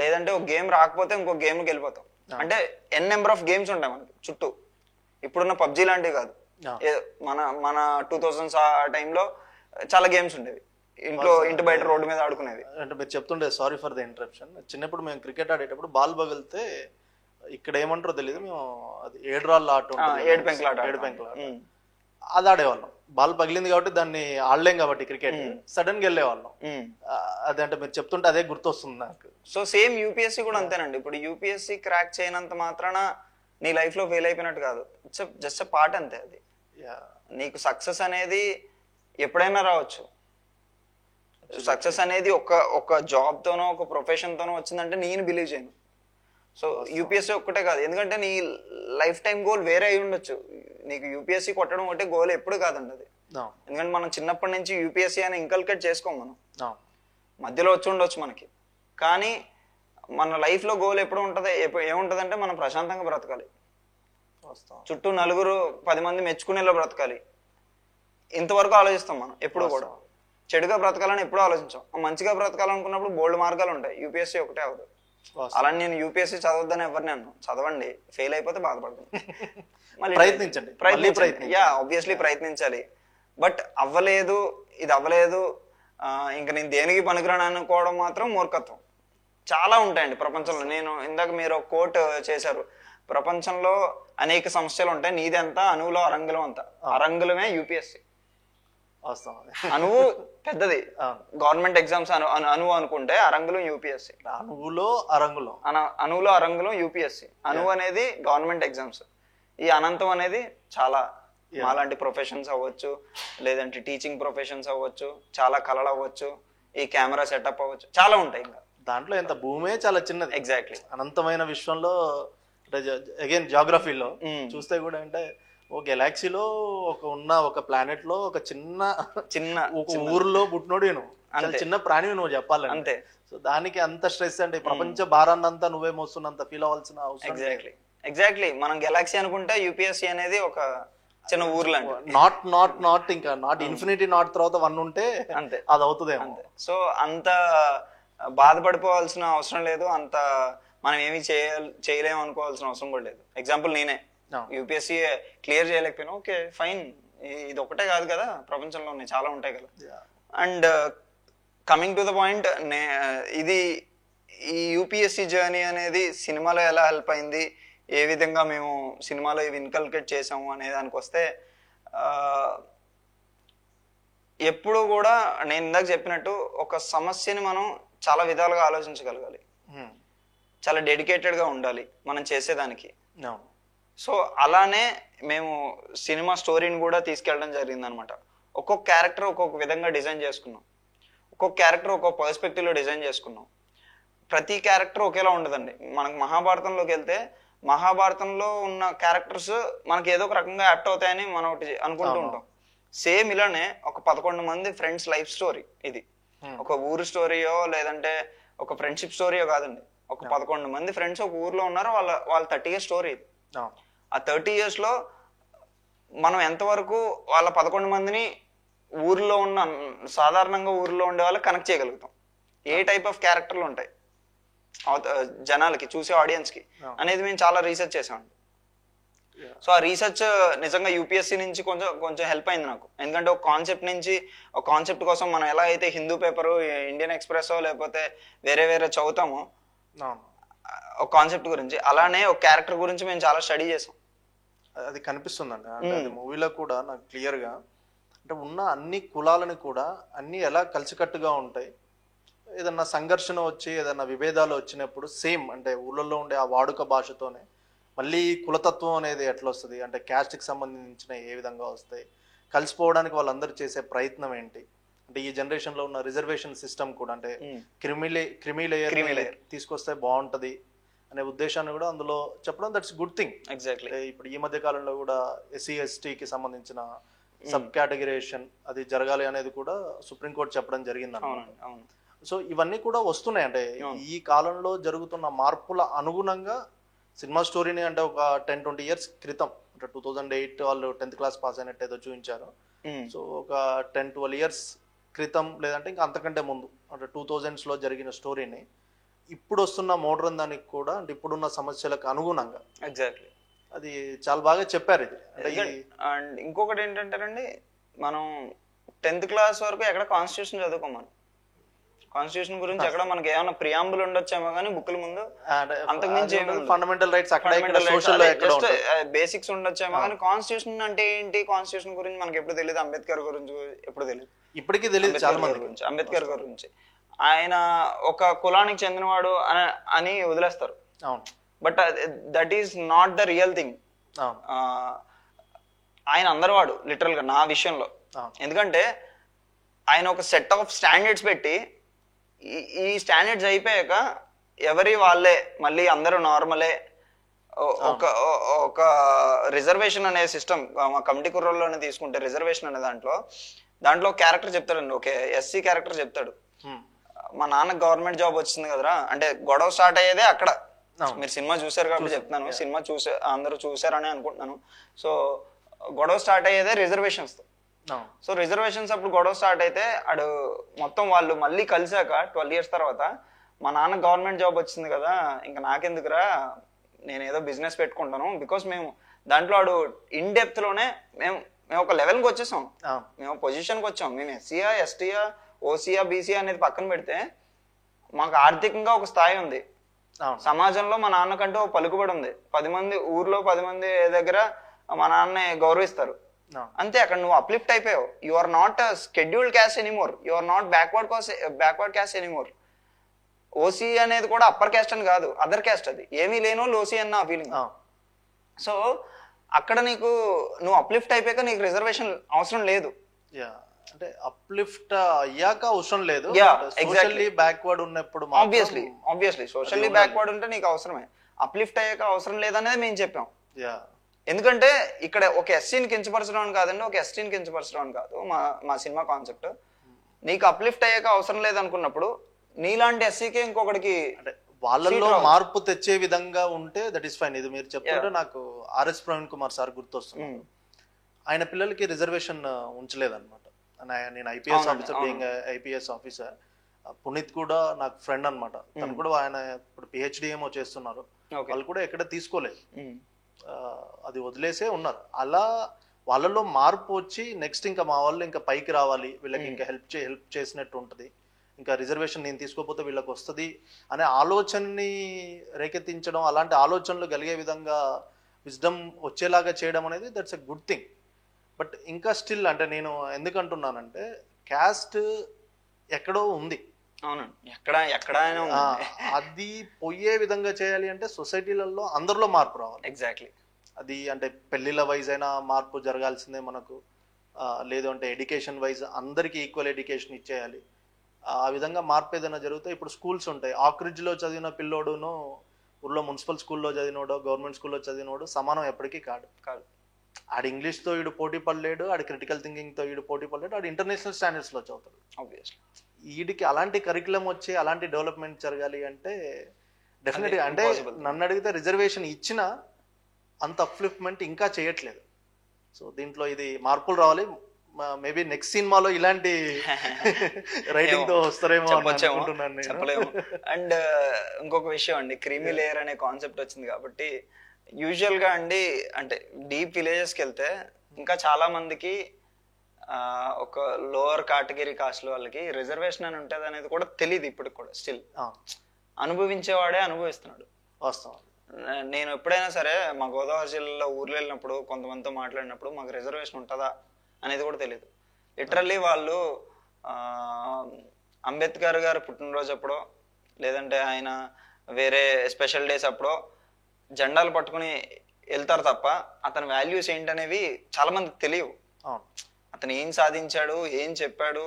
Speaker 2: లేదంటే ఒక గేమ్ రాకపోతే ఇంకో గేమ్కి వెళ్ళిపోతాం. అంటే ఎన్ నెంబర్ ఆఫ్ గేమ్స్ ఉంటాయి మనకి చుట్టూ. ఇప్పుడున్న పబ్జీ లాంటివి కాదు, మన 2000s ఆ టైంలో చాలా గేమ్స్ ఉండేవి, ఇంటి బయట రోడ్డు మీద ఆడుకునేవి.
Speaker 1: అంటే మీరు చెప్తుండే, సారీ ఫర్ ద ఇంటరప్షన్, చిన్నప్పుడు మేము క్రికెట్ ఆడేటప్పుడు బాల్ పగిలితే ఇక్కడ ఏమంటారో తెలియదు, మేము అది ఏడురాళ్ళ ఆట,
Speaker 2: ఏడు పెంకుల ఆట,
Speaker 1: అది ఆడేవాళ్ళం. బాల్ పగిలింది కాబట్టి దాన్ని ఆడలేం కాబట్టి క్రికెట్, సడన్ గా వెళ్ళేవాళ్ళం. అదే అంటే మీరు చెప్తుంటే అదే గుర్తొస్తుంది నాకు.
Speaker 2: సో సేమ్ యూపీఎస్సీ కూడా అంతేనండి. ఇప్పుడు యూపీఎస్సీ క్రాక్ చేయనంత మాత్రాన నీ లైఫ్ లో ఫెయిల్ అయిపోయినట్టు కాదు, ఇట్స్ జస్ట్ అ పార్ట్ అంతే. అది నీకు సక్సెస్ అనేది ఎప్పుడైనా రావచ్చు. సక్సెస్ అనేది ఒక జాబ్ తోనో ఒక ప్రొఫెషన్ తోనో వచ్చిందంటే నేను బిలీవ్ చేయను. సో యూపీఎస్సీ ఒక్కటే కాదు, ఎందుకంటే నీ లైఫ్ టైం గోల్ వేరే అయి ఉండొచ్చు. నీకు యూపీఎస్సీ కొట్టడం ఒకటే గోల్ ఎప్పుడు కాదండి అది. ఎందుకంటే మనం చిన్నప్పటి నుంచి యూపీఎస్సీ అని ఇంకల్కేట్ చేసుకోం మనం. మధ్యలో వచ్చి ఉండొచ్చు మనకి, కానీ మన లైఫ్లో గోల్ ఎప్పుడు ఉంటుంది, ఏముంటుంది అంటే మనం ప్రశాంతంగా బ్రతకాలి, చుట్టూ 10 మంది మెచ్చుకునేలా బ్రతకాలి. ఇంతవరకు ఆలోచిస్తాం మనం ఎప్పుడు కూడా. చెడుగా బ్రతకాలని ఎప్పుడూ ఆలోచించాం. మంచిగా బ్రతకాలనుకున్నప్పుడు బోల్డ్ మార్గాలు ఉంటాయి, యూపీఎస్సీ ఒకటే అవ్వదు. అలా నేను యూపీఎస్సీ చదవద్దని ఎవరిని అన్నాను, చదవండి, ఫెయిల్ అయిపోతే బాధపడతాను, మళ్ళీ ప్రయత్నించండి. యా, ఆబ్వియస్లీ ప్రయత్నించాలి. బట్ అవ్వలేదు, ఇది అవ్వలేదు, ఇంకా నేను దేనికి పనికిరాను అనుకోవడం మాత్రం మూర్ఖత్వం. చాలా ఉంటాయండి ప్రపంచంలో. నేను ఇందాక మీరు ఒక కోట్ చేశారు, ప్రపంచంలో అనేక సమస్యలు ఉంటాయి, నీదెంత అణువులో అరంగులం అంత. అరంగులమే యూపీఎస్సీ. అణువు పెద్దది, గవర్నమెంట్ ఎగ్జామ్స్ అణువు అనుకుంటే అరంగులం యూపీఎస్సీ.
Speaker 1: అణువులో
Speaker 2: అరంగులం యూపీఎస్సీ. అణువు అనేది గవర్నమెంట్ ఎగ్జామ్స్. ఈ అనంతం అనేది చాలా మాలాంటి ప్రొఫెషన్స్ అవ్వచ్చు, లేదంటే టీచింగ్ ప్రొఫెషన్స్ అవ్వచ్చు, చాలా కళలు అవ్వచ్చు, ఈ కెమెరా సెటప్ అవ్వచ్చు, చాలా ఉంటాయి. ఇంకా
Speaker 1: దాంట్లో ఎంత భూమే చాలా చిన్నది.
Speaker 2: ఎగ్జాక్ట్లీ.
Speaker 1: అనంతమైన విశ్వంలో అగైన్ జాగ్రఫీలో చూస్తే కూడా అంటే ఓ గెలాక్సీలో ఒక ప్లానెట్ లో ఒక చిన్న ఊర్లో పుట్టినోడు నువ్వు, చిన్న ప్రాణి నువ్వు చెప్పాలి
Speaker 2: అంతే.
Speaker 1: సో దానికి అంత స్ట్రెస్ అంటే ప్రపంచ భారాన్ని అంతా నువ్వే మోస్తున్నంత ఫీల్ అవ్వాల్సిన అవసరం.
Speaker 2: ఎగ్జాక్ట్లీ. మనం గెలాక్సీ అనుకుంటే యూపీఎస్సీ అనేది ఒక చిన్న ఊర్లో
Speaker 1: నాట్ ఇంకా ఇన్ఫినిటీ నాట్ తర్వాత 1 ఉంటే అంతే, అది అవుతుంది అంతే.
Speaker 2: సో అంత బాధపడిపోవాల్సిన అవసరం లేదు, అంత మనం ఏమి చేయలేము అనుకోవాల్సిన అవసరం కూడా లేదు. ఎగ్జాంపుల్ నేనే యూపీఎస్సీ క్లియర్ చేయలేకపోయినా, ఓకే ఫైన్, ఇది ఒకటే కాదు కదా, ప్రపంచంలో చాలా ఉంటాయి కదా. And coming to the point, ఇది ఈ యూపీఎస్సీ జర్నీ అనేది సినిమాలో ఎలా హెల్ప్ అయింది, ఏ విధంగా మేము సినిమాలో ఇవి ఇన్కల్కేట్ చేసాము అనే దానికి వస్తే, ఎప్పుడు కూడా నేను ఇందాక చెప్పినట్టు ఒక సమస్యని మనం చాలా విధాలుగా ఆలోచించగలగాలి, చాలా డెడికేటెడ్గా ఉండాలి మనం చేసేదానికి. సో అలానే మేము సినిమా స్టోరీని కూడా తీసుకెళ్ళడం జరిగింది అనమాట. ఒక్కొక్క క్యారెక్టర్ ఒక్కొక్క విధంగా డిజైన్ చేసుకున్నాం, ఒక్కొక్క క్యారెక్టర్ ఒక్కొక్క పర్స్పెక్టివ్లో డిజైన్ చేసుకున్నాం. ప్రతి క్యారెక్టర్ ఒకేలా ఉండదండి. మనకు మహాభారతంలోకి వెళ్తే మహాభారతంలో ఉన్న క్యారెక్టర్స్ మనకి ఏదో ఒక రకంగా యాప్ట్ అవుతాయని మనం ఒకటి అనుకుంటూ ఉంటాం. సేమ్ ఇలానే ఒక 11 మంది ఫ్రెండ్స్ లైఫ్ స్టోరీ ఇది. ఒక ఊరు స్టోరీయో లేదంటే ఒక ఫ్రెండ్షిప్ స్టోరీయో కాదండి. ఒక 11 మంది ఫ్రెండ్స్ ఒక ఊర్లో ఉన్నారు, వాళ్ళ 30 years స్టోరీ ఇది. ఆ 30 years లో మనం ఎంతవరకు వాళ్ళ 11 మందిని ఊర్లో ఉన్న సాధారణంగా ఊర్లో ఉండే వాళ్ళకి కనెక్ట్ చేయగలుగుతాం, ఏ టైప్ ఆఫ్ క్యారెక్టర్లు ఉంటాయి జనాలకి, చూసే ఆడియన్స్ కి అనేది మేము చాలా రీసెర్చ్ చేసామండి. సో ఆ రీసెర్చ్ నిజంగా యూపీఎస్సీ నుంచి కొంచెం హెల్ప్ అయింది నాకు. ఎందుకంటే ఒక కాన్సెప్ట్ కోసం మనం ఎలా అయితే హిందూ పేపరు, ఇండియన్ ఎక్స్ప్రెస్ లేకపోతే వేరే చదువుతామో ఒక కాన్సెప్ట్ గురించి, అలానే ఒక క్యారెక్టర్ గురించి మేము చాలా స్టడీ చేసాం.
Speaker 1: అది కనిపిస్తుందండి అంటే అది మూవీలో కూడా నాకు క్లియర్ గా. అంటే ఉన్న అన్ని కులాలని కూడా అన్ని ఎలా కలిసికట్టుగా ఉంటాయి, ఏదన్నా సంఘర్షణ వచ్చి ఏదన్నా విభేదాలు వచ్చినప్పుడు సేమ్ అంటే ఊళ్ళల్లో ఉండే ఆ వాడుక భాషతోనే మళ్ళీ కులతత్వం అనేది ఎట్లా వస్తుంది, అంటే క్యాస్ట్కి సంబంధించిన ఏ విధంగా వస్తాయి, కలిసిపోవడానికి వాళ్ళందరూ చేసే ప్రయత్నం ఏంటి, అంటే ఈ జనరేషన్ లో ఉన్న రిజర్వేషన్ సిస్టమ్ కూడా అంటే క్రిమి లేయర్ తీసుకొస్తే బాగుంటది అనే ఉద్దేశాన్ని కూడా అందులో చెప్పడం, దట్స్ గుడ్ థింగ్.
Speaker 2: ఎగ్జాక్ట్లీ.
Speaker 1: ఇప్పుడు ఈ మధ్య కాలంలో కూడా ఎస్సీ ఎస్టీకి సంబంధించిన సబ్ కేటగిరేషన్ అది జరగాలి అనేది కూడా సుప్రీంకోర్టు చెప్పడం జరిగింది అన్నమాట. సో ఇవన్నీ కూడా వస్తున్నాయి. అంటే ఈ కాలంలో జరుగుతున్న మార్పుల అనుగుణంగా సినిమా స్టోరీని అంటే ఒక 10-20 years క్రితం అంటే 2008 వాళ్ళు 10th class పాస్ అయినట్టు ఏదో చూపించారు. సో ఒక 10-12 years క్రితం లేదంటే ఇంకా అంతకంటే ముందు అంటే 2000s లో జరిగిన స్టోరీని ఇప్పుడు వస్తున్న మోడర్న్ దానికి కూడా అంటే ఇప్పుడున్న సమస్యలకు అనుగుణంగా
Speaker 2: ఎగ్జాక్ట్లీ
Speaker 1: అది చాలా బాగా చెప్పారు. ఇది
Speaker 2: అండ్ ఇంకొకటి ఏంటంటేనండి, మనం 10th class వరకు ఎక్కడ కాన్స్టిట్యూషన్ చదువుకోమని, కాన్స్టిట్యూషన్ గురించి ఎక్కడ మనకి ఏమైనా ప్రియాంబుల్ ఉండొచ్చేమో కానీ బుక్ల ముందు అంతకుమించి
Speaker 1: ఫండమెంటల్ రైట్స్
Speaker 2: జస్ట్ బేసిక్స్ ఉండొచ్చేమో కానీ కాన్స్టిట్యూషన్ అంటే ఏంటి, కాన్స్టిట్యూషన్ గురించి మనకి ఎప్పుడు తెలియదు, అంబేద్కర్ గురించి ఎప్పుడు తెలియదు,
Speaker 1: ఇప్పటికీ తెలియదు చాలా మంది
Speaker 2: గురించి. అంబేద్కర్ గురించి ఆయన ఒక కులానికి చెందినవాడు అని వదిలేస్తారు, but that is not the real thing. ఆయన అందరు వాడు లిటరల్ గా నా విషయంలో. ఎందుకంటే ఆయన ఒక సెట్ ఆఫ్ స్టాండర్డ్స్ పెట్టి ఈ స్టాండర్డ్స్ అయిపోయాక ఎవరి వాళ్ళే మళ్ళీ అందరూ నార్మలే. ఒక రిజర్వేషన్ అనే సిస్టమ్ మా కమిటీ కుర్రోల్లోనే తీసుకుంటే రిజర్వేషన్ అనే దాంట్లో క్యారెక్టర్ చెప్తాడండి, ఓకే ఎస్సీ క్యారెక్టర్ చెప్తాడు, మా నాన్న గవర్నమెంట్ జాబ్ వచ్చింది కదరా అంటే గొడవ స్టార్ట్ అయ్యేదే అక్కడ.
Speaker 1: అవును.
Speaker 2: మీరు సినిమా చూసారు కాబట్టి చెప్తున్నాను, సినిమా అందరూ చూసారని అనుకుంటున్నాను. సో గొడవ స్టార్ట్ అయ్యేదే రిజర్వేషన్స్. సో రిజర్వేషన్స్ అప్పుడు గొడవ స్టార్ట్ అయితే అడు మొత్తం వాళ్ళు మళ్ళీ కలిసాక 12 years తర్వాత మా నాన్న గవర్నమెంట్ జాబ్ వచ్చింది కదా ఇంకా నాకెందుకురా నేను ఏదో బిజినెస్ పెట్టుకుంటాను, బికాస్ మేము దాంట్లో ఆడు ఇన్ డెప్త్ లోనే మేము ఒక లెవెల్కి వచ్చేసాం, మేము పొజిషన్కి వచ్చాం. మేము ఎస్సీయా ఎస్టీయా ఓసీయా బీసీయా అనేది పక్కన పెడితే మాకు ఆర్థికంగా ఒక స్థాయి ఉంది, సమాజంలో మా నాన్నకంటూ ఒక పలుకుబడి ఉంది. 10 మంది ఊర్లో 10 మంది దగ్గర మా నాన్నని గౌరవిస్తారు అంతే. అక్కడ నువ్వు అప్లిఫ్ట్ అయిపోయావు. You are not scheduled caste anymore, you are not backward caste anymore. OC అనేది కూడా అప్పర్ క్యాస్ట్ అని కాదు, అదర్ క్యాస్ట్. అది ఏమీ లేనో ఓసీ అన్న ఫీలింగ్. సో అక్కడ నీకు నువ్వు అప్లిఫ్ట్ అయిపోయాక నీకు రిజర్వేషన్ అవసరం లేదు.
Speaker 1: అంటే అప్లిఫ్ట్ అయ్యాక అవసరం లేదు,
Speaker 2: ఎగ్జాక్ట్లీ
Speaker 1: బ్యాక్వర్డ్ ఉన్నప్పుడు
Speaker 2: ఆబ్వియస్లీ సోషల్లీ బ్యాక్వర్డ్ ఉంటే నీకు అవసరమే. అప్లిఫ్ట్ అయ్యాక అవసరం లేదనేది మేము చెప్పాం. ఎందుకంటే ఇక్కడ ఒక ఎస్సీని కించపరచడం అని కాదండి, ఒక ఎస్టీని కించపరచడం అని కాదు మా సినిమా కాన్సెప్ట్. నీకు అప్లిఫ్ట్ అయ్యాక అవసరం లేదనుకున్నప్పుడు నీలాంటి ఎస్సీకి ఇంకొకటికి
Speaker 1: వాళ్ళలో మార్పు తెచ్చే విధంగా ఉంటే దట్ ఈస్ ఫైన్. ఇది మీరు చెప్తుంటే నాకు ఆర్ఎస్ ప్రవీణ్ కుమార్ సార్ గుర్తొస్తుంది. ఆయన పిల్లలకి రిజర్వేషన్ ఉంచలేదన్నమాట. నేను IPS officer, being IPS officer. Puneet కూడా నాకు ఫ్రెండ్ అనమాట, తను కూడా ఆయన ఇప్పుడు పిహెచ్డి ఏమో చేస్తున్నారు. వాళ్ళు కూడా ఎక్కడ తీసుకోలేదు, అది వదిలేసే ఉన్నారు. అలా వాళ్ళలో మార్పు వచ్చి నెక్స్ట్ ఇంకా మా వాళ్ళు ఇంకా పైకి రావాలి, వీళ్ళకి ఇంకా హెల్ప్ చేసినట్టు ఉంటుంది, ఇంకా రిజర్వేషన్ నేను తీసుకోకపోతే వీళ్ళకి వస్తుంది అనే ఆలోచనని రేకెత్తించడం, అలాంటి ఆలోచనలు కలిగే విధంగా విజ్డమ్ వచ్చేలాగా చేయడం అనేది that's a good thing. But ఇంకా స్టిల్ అంటే నేను ఎందుకంటున్నానంటే క్యాస్ట్ ఎక్కడో ఉంది, అది పోయే విధంగా చేయాలి అంటే సొసైటీలలో అందరిలో మార్పు రావాలి.
Speaker 2: ఎగ్జాక్ట్లీ.
Speaker 1: అది అంటే పెళ్లిళ్ళ వైజ్ అయినా మార్పు జరగాల్సిందే మనకు, లేదు అంటే ఎడ్యుకేషన్ వైజ్ అందరికీ ఈక్వల్ ఎడ్యుకేషన్ ఇచ్చేయాలి. ఆ విధంగా మార్పు ఏదైనా జరిగితే ఇప్పుడు స్కూల్స్ ఉంటాయి, ఆక్రిడ్జ్లో చదివిన పిల్లోడును ఊర్లో మున్సిపల్ స్కూల్లో చదివినోడో గవర్నమెంట్ స్కూల్లో చదివినోడు సమానం ఎప్పటికీ కాదు. ఆడు ఇంగ్లీష్తో వీడు పోటీ పడలేడు, ఆడు క్రిటికల్ థింకింగ్తో వీడు పోటీ పడలేడు, ఆడు ఇంటర్నేషనల్ స్టాండర్డ్స్లో చదువుతాడు. ఆబ్వియస్లీ వీడికి అలాంటి కరికులం వచ్చి అలాంటి డెవలప్మెంట్ జరగాలి అంటే డెఫినెట్గా అంటే నన్ను అడిగితే రిజర్వేషన్ ఇచ్చిన అంత అప్లిఫ్ట్మెంట్ ఇంకా చేయట్లేదు. సో దీంట్లో ఇది మార్పులు రావాలి. మేబీ నెక్స్ట్ సినిమాలో ఇలాంటి రైటింగ్ తో వస్తారేమో అనుకుంటున్నాను
Speaker 2: చెప్పలేము. అండ్ ఇంకొక విషయం అండి, క్రీమీ లేయర్ అనే కాన్సెప్ట్ వచ్చింది కాబట్టి యూజువల్ గా అండి అంటే డీప్ విలేజెస్కి వెళ్తే ఇంకా చాలా మందికి ఒక లోవర్ కేటగిరీ కాస్ట్ వాళ్ళకి రిజర్వేషన్ అని ఉంటుంది అనేది కూడా తెలియదు ఇప్పటికి కూడా. స్టిల్ అనుభవించేవాడే అనుభవిస్తున్నాడు.
Speaker 1: వాస్తవం.
Speaker 2: నేను ఎప్పుడైనా సరే మా గోదావరి జిల్లాలో ఊర్లో వెళ్ళినప్పుడు కొంతమందితో మాట్లాడినప్పుడు మాకు రిజర్వేషన్ ఉంటుందా అనేది కూడా తెలియదు. లిటరల్లీ వాళ్ళు అంబేద్కర్ గారు పుట్టినరోజు అప్పుడో లేదంటే ఆయన వేరే స్పెషల్ డేస్ అప్పుడో జెండాలు పట్టుకుని వెళ్తారు తప్ప అతని వాల్యూస్ ఏంటనేవి చాలా మందికి తెలియవు. అతను ఏం సాధించాడు, ఏం చెప్పాడు,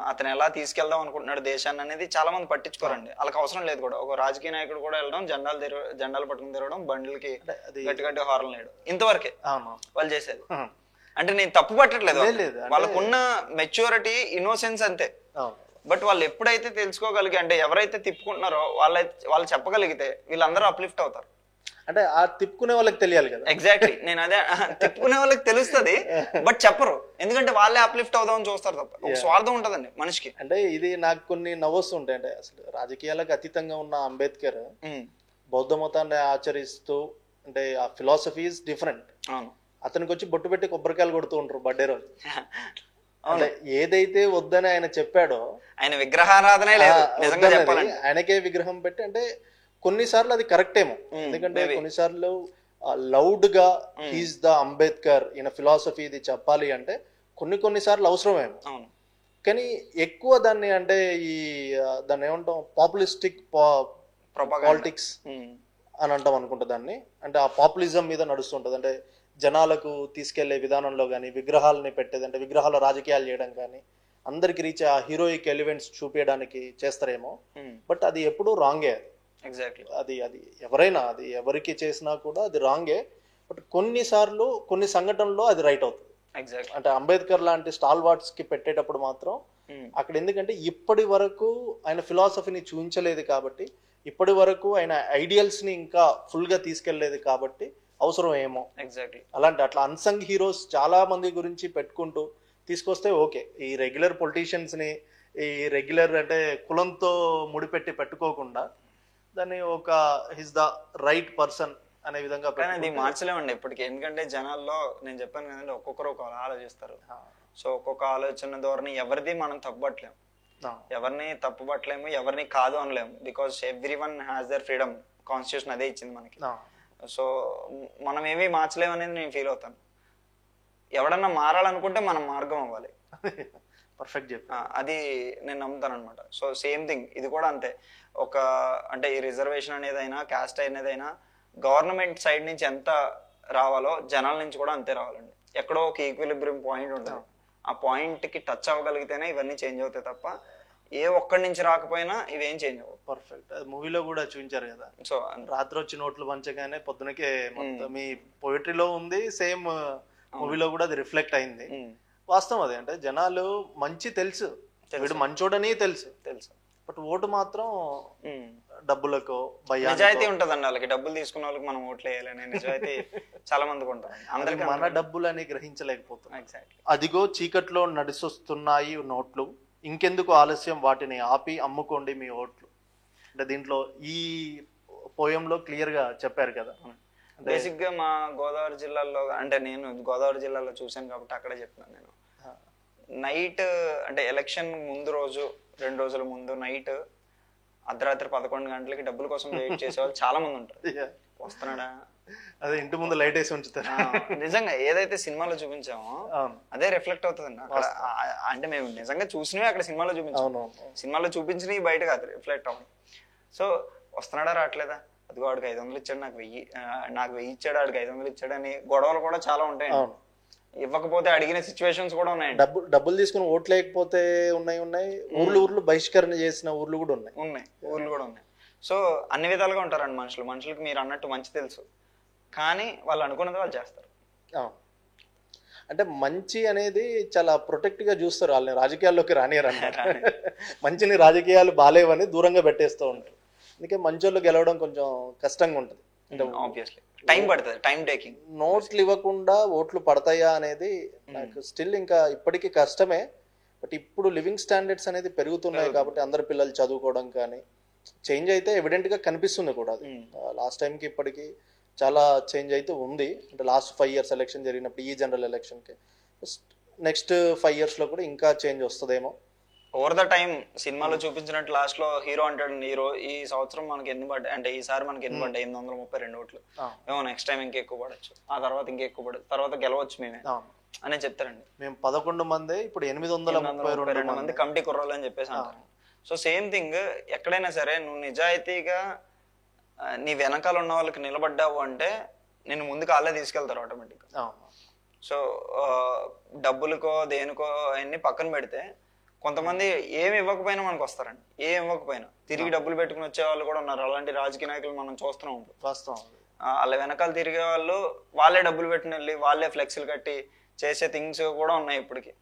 Speaker 2: అతను ఎలా తీసుకెళ్దాం అనుకుంటున్నాడు దేశాన్ని అనేది చాలా మంది పట్టించుకోరండి. వాళ్ళకి అవసరం లేదు కూడా. ఒక రాజకీయ నాయకుడు కూడా వెళ్ళడం, జెండాలు పట్టుకుని తిరగడం, బండ్లకి గట్టి గట్టి హార్న్ వేయడం, ఇంతవరకే వాళ్ళు చేసేది. అంటే నేను తప్పు పట్టట్లేదు, వాళ్ళకున్న మెచ్యూరిటీ ఇన్నోసెన్స్ అంతే. బట్ వాళ్ళు ఎప్పుడైతే తెలుసుకోగలిగి అంటే ఎవరైతే తిప్పుకుంటున్నారో వాళ్ళు చెప్పగలిగితే వీళ్ళందరూ అప్లిఫ్ట్ అవుతారు.
Speaker 1: అంటే ఆ తిప్పుకునే వాళ్ళకి తెలియాలి కదా.
Speaker 2: ఎగ్జాక్ట్లీ. నేను అదే తిప్పుకునే వాళ్ళకి తెలుస్తుంది బట్ చెప్పరు, ఎందుకంటే వాళ్ళే అప్లిఫ్ట్ అవుదామని చూస్తారు తప్ప. ఒక స్వార్థం ఉంటదండి మనిషికి.
Speaker 1: అంటే ఇది నాకు కొన్ని నవ్వొస్తుంటాయి. అంటే అసలు రాజకీయాలకు అతీతంగా ఉన్న అంబేద్కర్ బౌద్ధ మతాన్ని ఆచరిస్తూ అంటే ఆ ఫిలాసఫీ ఇస్ డిఫరెంట్. అతనికి వచ్చి బొట్టు పెట్టి కొబ్బరికాయలు కొడుతూ ఉంటారు బర్త్డే రోజు. అంటే ఏదైతే వద్దని ఆయన చెప్పాడో,
Speaker 2: ఆయన విగ్రహారాధనే లేదు నిజంగా చెప్పాలంటే,
Speaker 1: ఆయనకే విగ్రహం పెట్టి అంటే కొన్నిసార్లు అది కరెక్ట్ ఏమో. ఎందుకంటే కొన్నిసార్లు లౌడ్ గా హీస్ ద అంబేద్కర్ ఈయన ఫిలాసఫీ ఇది చెప్పాలి అంటే కొన్నిసార్లు అవసరమేమో. కానీ ఎక్కువ దాన్ని అంటే దాన్ని ఏమంటాం పాపులిస్టిక్ పాలిటిక్స్ అని అంటాం అనుకుంటా దాన్ని. అంటే ఆ పాపులిజం మీద నడుస్తుంటది. అంటే జనాలకు తీసుకెళ్లే విధానంలో కానీ విగ్రహాలని పెట్టేది అంటే విగ్రహాల రాజకీయాలు చేయడం కానీ అందరికి రీచ్ ఆ హీరోయిక్ ఎలిమెంట్స్ చూపించడానికి చేస్తారేమో. బట్ అది ఎప్పుడూ రాంగే.
Speaker 2: ఎగ్జాక్ట్లీ.
Speaker 1: అది ఎవరైనా అది ఎవరికి చేసినా కూడా అది రాంగే. బట్ కొన్నిసార్లు కొన్ని సంఘటనలో అది రైట్ అవుతుంది.
Speaker 2: ఎగ్జాక్ట్లీ.
Speaker 1: అంటే అంబేద్కర్ లాంటి స్టాల్ వార్డ్స్ కి పెట్టేటప్పుడు మాత్రం అక్కడ ఎందుకంటే ఇప్పటి వరకు ఆయన ఫిలాసఫీని చూపించలేదు కాబట్టి, ఇప్పటి వరకు ఆయన ఐడియల్స్ ని ఇంకా ఫుల్ గా తీసుకెళ్లేదు కాబట్టి అవసరం ఏమో.
Speaker 2: ఎగ్జాక్ట్లీ
Speaker 1: అలాంటి అట్లా అన్సంగ్ హీరోస్ చాలా మంది గురించి పెట్టుకుంటూ తీసుకొస్తే ఓకే. ఈ రెగ్యులర్ పొలిటీషియన్స్ ని, ఈ రెగ్యులర్ అంటే కులంతో ముడిపెట్టి పెట్టుకోకుండా దాన్ని ఒక హిస్ ద రైట్ పర్సన్ అనే విధంగా
Speaker 2: కానీ అది మార్చలేమండి ఇప్పటికి. ఎందుకంటే జనాల్లో నేను చెప్పాను కదండి, ఒక్కొక్కరు ఒక ఆలోచిస్తారు. సో ఒక్కొక్క ఆలోచన ధోరణి ఎవరిది మనం తప్పుపట్టలేము, ఎవరిని తప్పుపట్టలేము, ఎవరిని కాదు అనలేము. Because every one has their freedom, constitution అదే ఇచ్చింది మనకి. సో మనం ఏమీ మార్చలేము అనేది నేను ఫీల్ అవుతాను. ఎవడన్నా మారాలనుకుంటే మనం మార్గం అవ్వాలి.
Speaker 1: పర్ఫెక్ట్ చెప్పి
Speaker 2: అది నేను నమ్ముతాను అనమాట. సో సేమ్ థింగ్ ఇది కూడా అంతే. ఒక అంటే ఈ రిజర్వేషన్ అనేదైనా క్యాస్ట్ అనేదైనా గవర్నమెంట్ సైడ్ నుంచి ఎంత రావాలో జనాల నుంచి కూడా అంతే రావాలండి. ఎక్కడో ఒక ఈక్విలిబ్రియం పాయింట్ ఉంటుంది. ఆ పాయింట్ కి టచ్ అవ్వగలిగితేనే ఇవన్నీ చేంజ్ అవుతాయి తప్ప ఏ ఒక్కడి నుంచి రాకపోయినా ఇవేం చేంజ్ అవ్వవు.
Speaker 1: పర్ఫెక్ట్. మూవీలో కూడా చూపించారు కదా,
Speaker 2: సో
Speaker 1: రాత్రి వచ్చి నోట్లు పంచగానే పొద్దునకే మొత్తం మీ పోయిటరీలో ఉంది, సేమ్ మూవీలో కూడా అది రిఫ్లెక్ట్ అయింది. వాస్తవం అది. అంటే జనాలు మంచి తెలుసు, వీడు మంచోడని తెలుసు, బట్ ఓటు మాత్రం డబ్బులకు
Speaker 2: నిజాయితీ ఉంటదండి వాళ్ళకి. డబ్బులు తీసుకున్న వాళ్ళకి మనం ఓట్లు వేయాలని నిజాయితీ చాలా మందికి ఉంటుంది. అందరికి
Speaker 1: మన డబ్బులని గ్రహించలేకపోతున్నాం. అదిగో చీకట్లో నడిచొస్తున్నాయి నోట్లు, ఇంకెందుకు ఆలస్యం వాటిని ఆపి అమ్ముకోండి మీ ఓట్లు. అంటే దీంట్లో ఈ పోయంలో క్లియర్ గా చెప్పారు కదా.
Speaker 2: బేసిక్ గా మా గోదావరి జిల్లాలో, అంటే నేను గోదావరి జిల్లాలో చూశాను కాబట్టి అక్కడే చెప్తున్నాను. నేను నైట్ అంటే ఎలక్షన్ ముందు రోజు 2 రోజుల ముందు నైట్ అర్ధరాత్రి 11 గంటలకి డబ్బుల కోసం వెయిట్ చేసే వాళ్ళు చాలా మంది ఉంటారు. వస్తున్నాడా,
Speaker 1: అదే ఇంటి ముందు లైట్ వేసి ఉంచుతారు.
Speaker 2: నిజంగా ఏదైతే సినిమాలో చూపించామో అదే రిఫ్లెక్ట్ అవుతుందండి అక్కడ. అంటే మేము నిజంగా చూసినవి అక్కడ సినిమాలో చూపించాము, సినిమాలో చూపించినవి బయట కాదు రిఫ్లెక్ట్ అవ్వడం. సో వస్తున్నాడా రావట్లేదా, అదిగో వాడికి 500 ఇచ్చాడు, నాకు 1000 ఇచ్చాడు, వాడికి 500 ఇచ్చాడు అని గొడవలు కూడా చాలా ఉంటాయి. ఇవ్వకపోతే అడిగిన సిచ్యువేషన్స్ కూడా ఉన్నాయి.
Speaker 1: డబ్బులు తీసుకుని ఓట్లు లేకపోతే ఉన్నాయి. ఊర్లు బహిష్కరణ చేసిన ఊర్లు కూడా ఉన్నాయి. సో అన్ని విధాలుగా ఉంటారండి మనుషులకి. మీరు అన్నట్టు మంచి తెలుసు, కానీ వాళ్ళు అనుకున్నది వాళ్ళు చేస్తారు. అంటే మంచి అనేది చాలా ప్రొటెక్ట్ గా చూస్తారు, వాళ్ళని రాజకీయాల్లోకి రానియరు అన్నమాట. మంచిని రాజకీయాలు బాలేవని దూరంగా పెట్టేస్తూ ఉంటారు. అందుకే మంచోళ్ళు గెలవడం కొంచెం కష్టంగా ఉంటుంది. అంటే
Speaker 2: ఆబ్వియస్లీ టైం పడుతుంది, టైం టేకింగ్.
Speaker 1: నోట్లు ఇవ్వకుండా ఓట్లు పడతాయా అనేది నాకు స్టిల్ ఇంకా ఇప్పటికీ కష్టమే. బట్ ఇప్పుడు లివింగ్ స్టాండర్డ్స్ అనేది పెరుగుతున్నాయి కాబట్టి అందరు పిల్లలు చదువుకోవడం కానీ చేంజ్ అయితే ఎవిడెంట్ గా కనిపిస్తుంది కూడా. అది లాస్ట్ టైంకి ఇప్పటికి చాలా చేంజ్ అయితే ఉంది. అంటే లాస్ట్ 5 years ఎలక్షన్ జరిగినప్పుడు ఈ జనరల్ ఎలక్షన్కి, నెక్స్ట్ 5 years లో కూడా ఇంకా చేంజ్ వస్తుందేమో.
Speaker 2: ఓవర్ ద టైం సినిమాలో చూపించినట్టు లాస్ట్ లో హీరో అంటాడు, హీరో ఈ సంవత్సరం మనకి ఎన్ని పడ్డాయి అంటే ఈసారి మనకి ఎన్ని పడ్డాయి 832 ఓట్లు, ఏమో నెక్స్ట్ టైం ఇంకా ఎక్కువ పడచ్చు, ఆ తర్వాత ఇంకా ఎక్కువ పడచ్చు, తర్వాత గెలవచ్చు మేమే అనే చెప్తారండి.
Speaker 1: మేము 11 మంది, ఇప్పుడు 832
Speaker 2: మంది కమిటీ కుర్రాలు అని చెప్పేసి అంటారు. సో సేమ్ థింగ్ ఎక్కడైనా సరే నువ్వు నిజాయితీగా నీ వెనకాల ఉన్న వాళ్ళకి నిలబడ్డావు అంటే నేను ముందుకు వాళ్ళే తీసుకెళ్తారు ఆటోమేటిక్ గా. సో డబ్బులకో దేనికో అవన్నీ పక్కన పెడితే కొంతమంది ఏమి ఇవ్వకపోయినా మనకు వస్తారండి. ఏమి ఇవ్వకపోయినా తిరిగి డబ్బులు పెట్టుకుని వచ్చే వాళ్ళు కూడా ఉన్నారు. అలాంటి రాజకీయ నాయకులు మనం చూస్తూనే ఉంటాం. వాళ్ళ వెనకాల తిరిగే వాళ్ళు వాళ్ళే డబ్బులు పెట్టిన వెళ్ళి వాళ్ళే ఫ్లెక్సీలు కట్టి చేసే థింగ్స్ కూడా ఉన్నాయి ఇప్పటికి.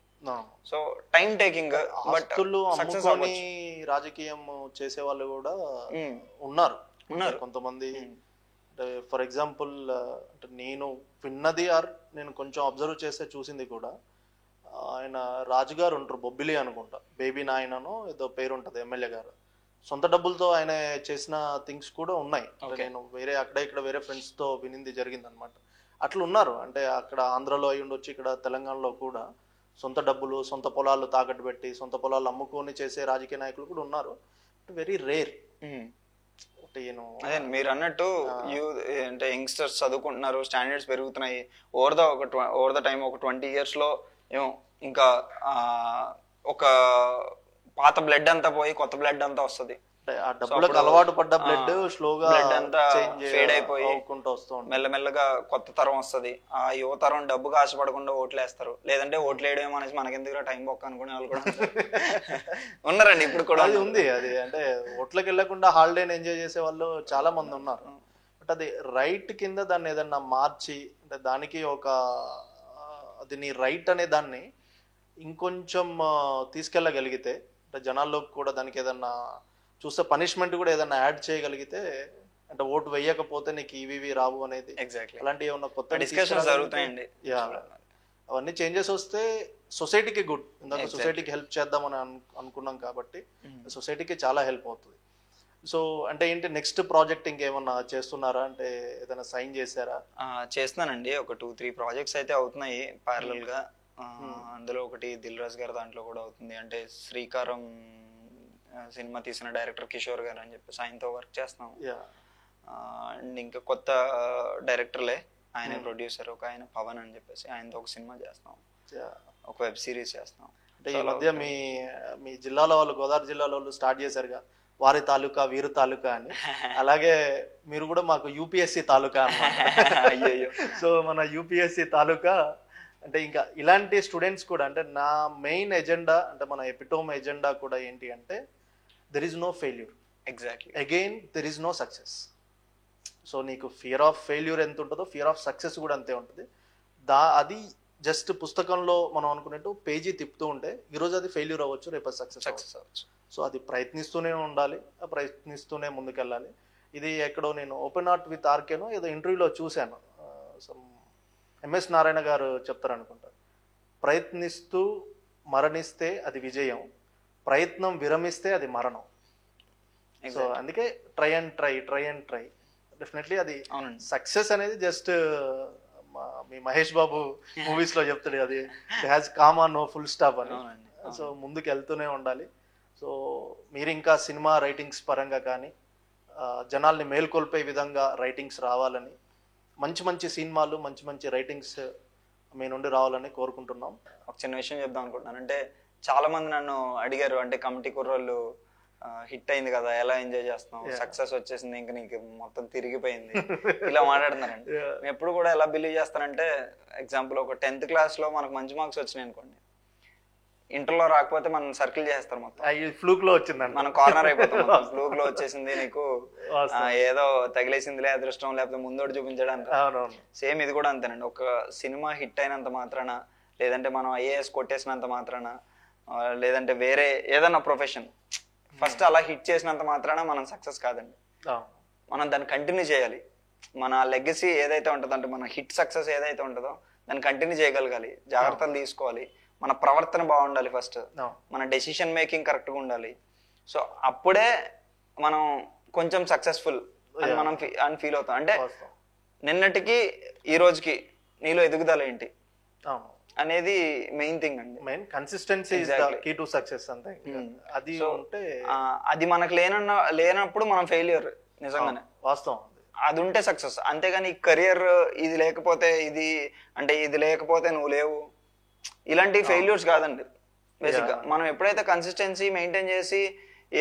Speaker 2: సో టైం టేకింగ్, బట్
Speaker 1: రాజకీయం చేసే వాళ్ళు కూడా ఉన్నారు కొంతమంది. ఫర్ ఎగ్జాంపుల్ అంటే నేను విన్నది ఆర్ నేను కొంచెం అబ్జర్వ్ చేస్తే చూసింది కూడా, ఆయన రాజుగారు ఉంటారు, బొబ్బిలి అనుకుంటా, బేబీ నాయనను ఏదో పేరు ఉంటుంది, ఎమ్మెల్యే గారు. సొంత డబ్బులతో ఆయన చేసిన థింగ్స్ కూడా ఉన్నాయి. నేను వేరే అక్కడ ఇక్కడ వేరే ఫ్రెండ్స్ తో వినింది జరిగింది అనమాట. అట్లా ఉన్నారు. అంటే అక్కడ ఆంధ్రలో అయి ఉండొచ్చు, ఇక్కడ తెలంగాణలో కూడా సొంత డబ్బులు, సొంత పొలాలు తాకట్టు పెట్టి సొంత పొలాలు అమ్ముకొని చేసే రాజకీయ నాయకులు కూడా ఉన్నారు. Very rare.
Speaker 2: అదే మీరు అన్నట్టు అంటే యంగ్స్టర్స్ చదువుకుంటున్నారు, స్టాండర్డ్స్ పెరుగుతున్నాయి. ఓవర్ ద టైం ఒక 20 years లో ఏమో ఇంకా ఒక పాత బ్లడ్ అంతా పోయి కొత్త బ్లడ్ అంతా వస్తుంది.
Speaker 1: అలవాటు పడ్డ బ్లడ్ స్లోగా
Speaker 2: బ్లడ్ అంతా ఫేడ్ అయిపోయి
Speaker 1: మెల్లమెల్లగా
Speaker 2: కొత్త తరం వస్తుంది. ఆ యువ తరం డబ్బుగా ఆశపడకుండా ఓట్లు వేస్తారు, లేదంటే ఓట్లు వేయడం అనేసి మనకెందుకు టైం బొక్క అనుకునే వాళ్ళు కూడా ఉన్నారండి ఇప్పుడు కూడా.
Speaker 1: అది ఉంది. అది అంటే ఓట్లకి వెళ్లకుండా హాలిడేని ఎంజాయ్ చేసే వాళ్ళు చాలా మంది ఉన్నారు. బట్ అది రైట్ కింద దాన్ని ఏదన్నా మార్చి, అంటే దానికి ఒక అది నీ రైట్ అనే దాన్ని ఇంకొంచెం తీసుకెళ్ళగలిగితే, అంటే జనాల్లోకి కూడా దానికి ఏదన్నా చూస్తే పనిష్మెంట్ కూడా ఏదన్నా యాడ్ చేయగలిగితే, అంటే ఓటు వేయకపోతే నీకు ఇవి రావు అనేది,
Speaker 2: ఎగ్జాక్ట్లీ
Speaker 1: అలాంటి ఏమన్నా కొత్త
Speaker 2: డిస్కషన్స్ జరుగుతాయండి.
Speaker 1: అవన్నీ చేంజెస్ వస్తే సొసైటీకి గుడ్. ఇందాక సొసైటీకి హెల్ప్ చేద్దామని అనుకున్నాం కాబట్టి సొసైటీకి చాలా హెల్ప్ అవుతుంది. సో అంటే ఏంటి నెక్స్ట్ ప్రాజెక్ట్ ఇంకేమన్నా చేస్తున్నారా, అంటే ఏదైనా సైన్ చేశారా?
Speaker 2: చేస్తున్నానండి, ఒక 2-3 ప్రాజెక్ట్స్ అయితే అవుతున్నాయి ప్యారలల్ గా. అందులో ఒకటి దిల్ రాజు గారు దాంట్లో కూడా అవుతుంది. అంటే శ్రీకారం సినిమా తీసిన డైరెక్టర్ కిషోర్ గారు అని చెప్పేసి ఆయనతో వర్క్ చేస్తున్నాం. అండ్ ఇంకా కొత్త డైరెక్టర్లే, ఆయన ప్రొడ్యూసర్ ఒక ఆయన పవన్ అని చెప్పేసి ఆయనతో ఒక సినిమా చేస్తాం, ఒక వెబ్ సిరీస్ చేస్తాం.
Speaker 1: అంటే ఈ మధ్య మీ జిల్లాలో వాళ్ళు, గోదావరి జిల్లాలో వాళ్ళు స్టార్ట్ చేశారుగా వారి తాలూకా వీరు తాలూకా అని, అలాగే మీరు కూడా మాకు యూపీఎస్సి తాలూకా అయ్యో. సో మన యూపీఎస్సి తాలూకా అంటే ఇంకా ఇలాంటి స్టూడెంట్స్ కూడా, అంటే నా మెయిన్ ఎజెండా, అంటే మన ఎపిటోమ్ ఎజెండా కూడా ఏంటి అంటే there is no failure,
Speaker 2: exactly
Speaker 1: again there is no success. So నీకు ఫియర్ ఆఫ్ ఫెయిల్యూర్ ఎంత ఉంటుందో ఫియర్ ఆఫ్ సక్సెస్ కూడా అంతే ఉంటుంది. అది జస్ట్ పుస్తకంలో మనం అనుకున్నట్టు పేజీ తిప్పుతూ ఉంటే ఈరోజు అది ఫెయిల్యూర్ అవ్వచ్చు, రేపు సక్సెస్ అవ్వచ్చు. సో అది ప్రయత్నిస్తూనే ఉండాలి, ప్రయత్నిస్తూనే ముందుకెళ్ళాలి. ఇది ఎక్కడో నేను ఓపెన్ ఆర్ట్ విత్ ఆర్కేనో ఏదో ఇంటర్వ్యూలో చూశాను, ఎంఎస్ నారాయణ గారు చెప్తారు అనుకుంటా, ప్రయత్నిస్తూ మరణిస్తే అది విజయం, ప్రయత్నం విరమిస్తే అది మరణం. సో అందుకే ట్రై అండ్ ట్రై. డెఫినెట్లీ అది సక్సెస్ అనేది జస్ట్ మీ మహేష్ బాబు మూవీస్ లో చెప్తాడు, అది has comma no full stop అని. సో ముందుకు వెళ్తూనే ఉండాలి. సో మీరు ఇంకా సినిమా రైటింగ్స్ పరంగా కానీ జనాల్ని మేల్కొల్పే విధంగా రైటింగ్స్ రావాలని, మంచి మంచి సినిమాలు మంచి మంచి రైటింగ్స్ మీ నుండి రావాలని కోరుకుంటున్నాం.
Speaker 2: ఒక చిన్న విషయం చెప్దాం అనుకుంటున్నాను. అంటే చాలా మంది నన్ను అడిగారు, అంటే కమిటీ కుర్రోళ్ళు హిట్ అయింది కదా, ఎలా ఎంజాయ్ చేస్తున్నాం, సక్సెస్ వచ్చేసింది ఇంకా నీకు మొత్తం తిరిగిపోయింది, ఇలా మాట్లాడుతున్నారండి. నేను ఎప్పుడు కూడా ఎలా బిలీవ్ చేస్తానంటే, ఎగ్జాంపుల్ ఒక 10th క్లాస్లో మనకు మంచి మార్క్స్ వచ్చినాయి అనుకోండి, ఇంటర్లో రాకపోతే మనం సర్కిల్ చేస్తారు మొత్తం,
Speaker 1: ఫ్లూక్ లో వచ్చిందండి,
Speaker 2: మనం కార్నర్ అయిపోతాం. ఫ్లూక్ లో వచ్చేసింది నీకు, ఏదో తగిలేసిందిలే అదృష్టం, లేకపోతే ముందోటి చూపించడానికి. సేమ్ ఇది కూడా అంతేనండి. ఒక సినిమా హిట్ అయినంత మాత్రాన, లేదంటే మనం ఐఏఎస్ కొట్టేసినంత మాత్రాన, లేదంటే వేరే ఏదన్నా ప్రొఫెషన్ ఫస్ట్ అలా హిట్ చేసినంత మాత్రాన మనం సక్సెస్ కాదండి. మనం దాన్ని కంటిన్యూ చేయాలి. మన లెగసీ ఏదైతే ఉంటుందో, అంటే మన హిట్ సక్సెస్ ఏదైతే ఉంటుందో దాన్ని కంటిన్యూ చేయగలగాలి, జాగ్రత్తలు తీసుకోవాలి, మన ప్రవర్తన బాగుండాలి, ఫస్ట్ మన డెసిషన్ మేకింగ్ కరెక్ట్గా ఉండాలి. సో అప్పుడే మనం కొంచెం సక్సెస్ఫుల్ అని మనం అని ఫీల్ అవుతాం. అంటే నిన్నటికి ఈ రోజుకి నీలో ఎదుగుదల ఏంటి అనేది మెయిన్ థింగ్ అండి.
Speaker 1: Main consistency is the key to success అంతే. అది ఉంటే,
Speaker 2: అది మనకు లేనప్పుడు మనం ఫెయిల్యూర్ నిజంగానే,
Speaker 1: వాస్తవం.
Speaker 2: అది ఉంటే సక్సెస్. అంతేగాని కెరియర్ ఇది లేకపోతే ఇది, అంటే ఇది లేకపోతే నువ్వు లేవు, ఇలాంటి ఫెయిల్యూర్స్ కాదండి. బేసిక్ గా మనం ఎప్పుడైతే కన్సిస్టెన్సీ మెయింటైన్ చేసి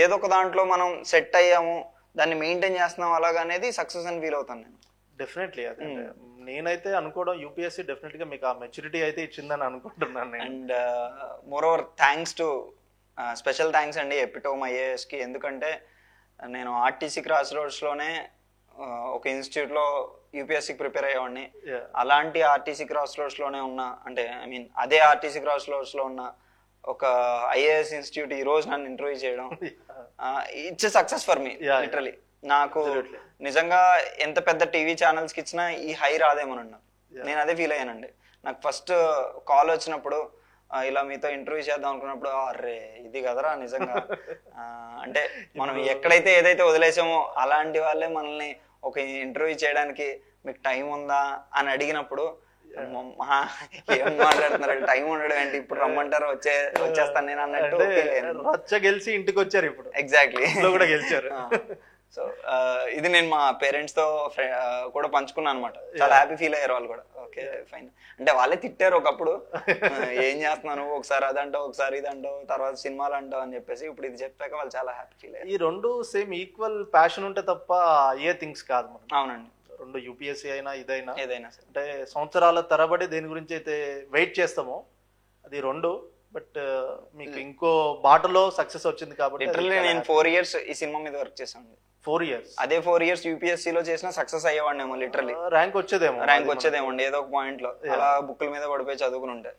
Speaker 2: ఏదో ఒక దాంట్లో మనం సెట్ అయ్యాము, దాన్ని మెయింటైన్ చేస్తున్నాం అలాగనేది సక్సెస్ అని ఫీల్ అవుతాను నేను.
Speaker 1: డెఫినెట్లీ అదే నేనైతే అనుకోవడం, యూపీఎస్సీ డెఫినెట్ గా మీకు ఆ మెచ్యూరిటీ అయితే ఇచ్చిందని అనుకుంటున్నాను.
Speaker 2: And more over thanks to, special thanks అండి ఎపిటోమ్ ఐఏఎస్ కి. ఎందుకంటే నేను ఆర్టీసీ క్రాస్ రోడ్స్ లోనే ఒక ఇన్స్టిట్యూట్ లో యూపీఎస్సీకి ప్రిపేర్ అయ్యేవాడిని. అలాంటి ఆర్టీసీ క్రాస్ రోడ్స్ లోనే ఉన్న, అంటే ఐ మీన్ అదే ఆర్టీసీ క్రాస్ రోడ్స్ లో ఉన్న ఒక ఐఏఎస్ ఇన్స్టిట్యూట్ ఈ రోజు నన్ను ఇంటర్వ్యూ చేయడం, it's success for me literally. నాకు నిజంగా ఎంత పెద్ద టీవీ ఛానల్స్ కి ఇచ్చినా ఈ హై రాదేమోనన్నా, నేను అదే ఫీల్ అయ్యానండి. నాకు ఫస్ట్ కాల్ వచ్చినప్పుడు ఇలా మీతో ఇంటర్వ్యూ చేద్దాం అనుకున్నప్పుడు, అరే ఇది కదరా నిజంగా, అంటే మనం ఎక్కడైతే ఏదైతే వదిలేసామో అలాంటి వాళ్ళే మనల్ని ఒక ఇంటర్వ్యూ చేయడానికి మీకు టైం ఉందా అని అడిగినప్పుడు, ఏం మాట్లాడుతున్నారు, టైం ఉండడం ఏంటి, ఇప్పుడు రమ్మంటారు వచ్చేస్తాను నేను అన్నట్టు
Speaker 1: గెలిచి ఇంటికి వచ్చారు ఇప్పుడు.
Speaker 2: ఎగ్జాక్ట్లీ
Speaker 1: కూడా గెలిచారు.
Speaker 2: సో ఇది నేను మా పేరెంట్స్ తో కూడా పంచుకున్నాను అనమాట. చాలా హ్యాపీ ఫీల్ అయ్యారు వాళ్ళు కూడా. ఓకే ఫైన్, అంటే వాళ్ళే తిట్టారు ఒకప్పుడు, ఏం చేస్తున్నాను, ఒకసారి అదంటావు ఒకసారి ఇదంటావు, తర్వాత సినిమాలు అంటావు అని చెప్పేసి. ఇప్పుడు ఇది చెప్పాక వాళ్ళు చాలా హ్యాపీ ఫీల్ అయ్యారు.
Speaker 1: ఈ రెండు సేమ్ ఈక్వల్ ప్యాషన్ ఉంటే తప్ప అయ్యే థింగ్స్ కాదు మనం.
Speaker 2: అవునండి,
Speaker 1: రెండు యూపీఎస్సీ అయినా ఇదైనా
Speaker 2: ఏదైనా
Speaker 1: అంటే సంవత్సరాల తరబడి దేని గురించి అయితే వెయిట్ చేస్తామో అది రెండు. బట్ మీకు ఇంకో బాటలో సక్సెస్ వచ్చింది కాబట్టి.
Speaker 2: లిటరల్లీ నేను 4 years ఈ సినిమా మీద వర్క్ చేశాను.
Speaker 1: 4 years,
Speaker 2: అదే 4 years యూపీఎస్సీలో చేసిన సక్సెస్ అయ్యేవాడినేమో. లిటరల్లీ
Speaker 1: ర్యాంక్ వచ్చేదేమో
Speaker 2: ఏదో ఒక పాయింట్ లో అలా బుక్కుల మీద పడిపోయి చదువుకుని ఉంటే.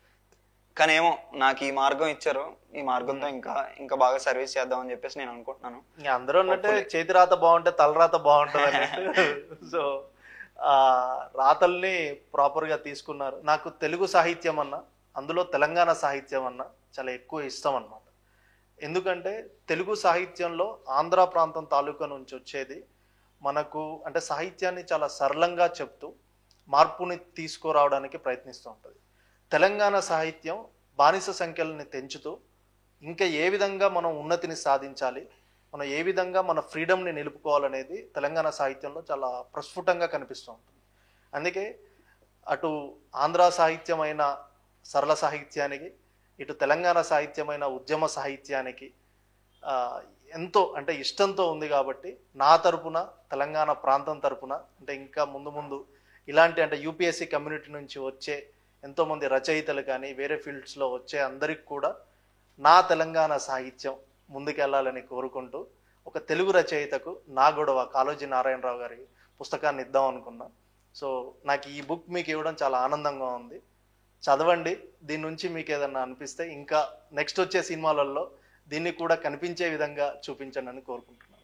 Speaker 2: కానీ ఏమో నాకు ఈ మార్గం ఇచ్చారు, ఈ మార్గంతో ఇంకా ఇంకా బాగా సర్వీస్ చేద్దాం అని చెప్పేసి నేను అనుకుంటున్నాను.
Speaker 1: ఇంకా అందరూ అన్నట్టే చేతి రాత బాగుంటే తలరాత బాగుంటుంది అన్నట్టు. సో ఆ రాతల్ని ప్రాపర్గా తీసుకున్నారు. నాకు తెలుగు సాహిత్యం అన్న, అందులో తెలంగాణ సాహిత్యం అన్న చాలా ఎక్కువ ఇష్టం అన్నమాట. ఎందుకంటే తెలుగు సాహిత్యంలో ఆంధ్ర ప్రాంతం తాలూకా నుంచి వచ్చేది మనకు అంటే సాహిత్యాన్ని చాలా సరళంగా చెప్తూ మార్పుని తీసుకురావడానికి ప్రయత్నిస్తూ ఉంటుంది. తెలంగాణ సాహిత్యం బానిస సంఖ్యలని తెంచుతూ ఇంకా ఏ విధంగా మనం ఉన్నతిని సాధించాలి, మనం ఏ విధంగా మన ఫ్రీడమ్ని నిలుపుకోవాలనేది తెలంగాణ సాహిత్యంలో చాలా ప్రస్ఫుటంగా కనిపిస్తూ ఉంటుంది. అందుకే అటు ఆంధ్ర సాహిత్యమైన సరళ సాహిత్యానికి, ఇటు తెలంగాణ సాహిత్యమైన ఉద్యమ సాహిత్యానికి ఎంతో అంటే ఇష్టంతో ఉంది. కాబట్టి నా తరపున, తెలంగాణ ప్రాంతం తరపున, అంటే ఇంకా ముందు ముందు ఇలాంటి అంటే యూపీఎస్సీ కమ్యూనిటీ నుంచి వచ్చే ఎంతోమంది రచయితలు కానీ వేరే ఫీల్డ్స్లో వచ్చే అందరికి కూడా నా తెలంగాణ సాహిత్యం ముందుకెళ్ళాలని కోరుకుంటూ ఒక తెలుగు రచయితకు నా గొడవ కాళోజీ నారాయణరావు గారి పుస్తకాన్ని ఇద్దాం అనుకున్నా. సో నాకు ఈ బుక్ మీకు ఇవ్వడం చాలా ఆనందంగా ఉంది. చదవండి. దీని నుంచి మీకు ఏదన్నా అనిపిస్తే ఇంకా నెక్స్ట్ వచ్చే సినిమాలలో దీన్ని కూడా కనిపించే విధంగా చూపించండి అని కోరుకుంటున్నాను.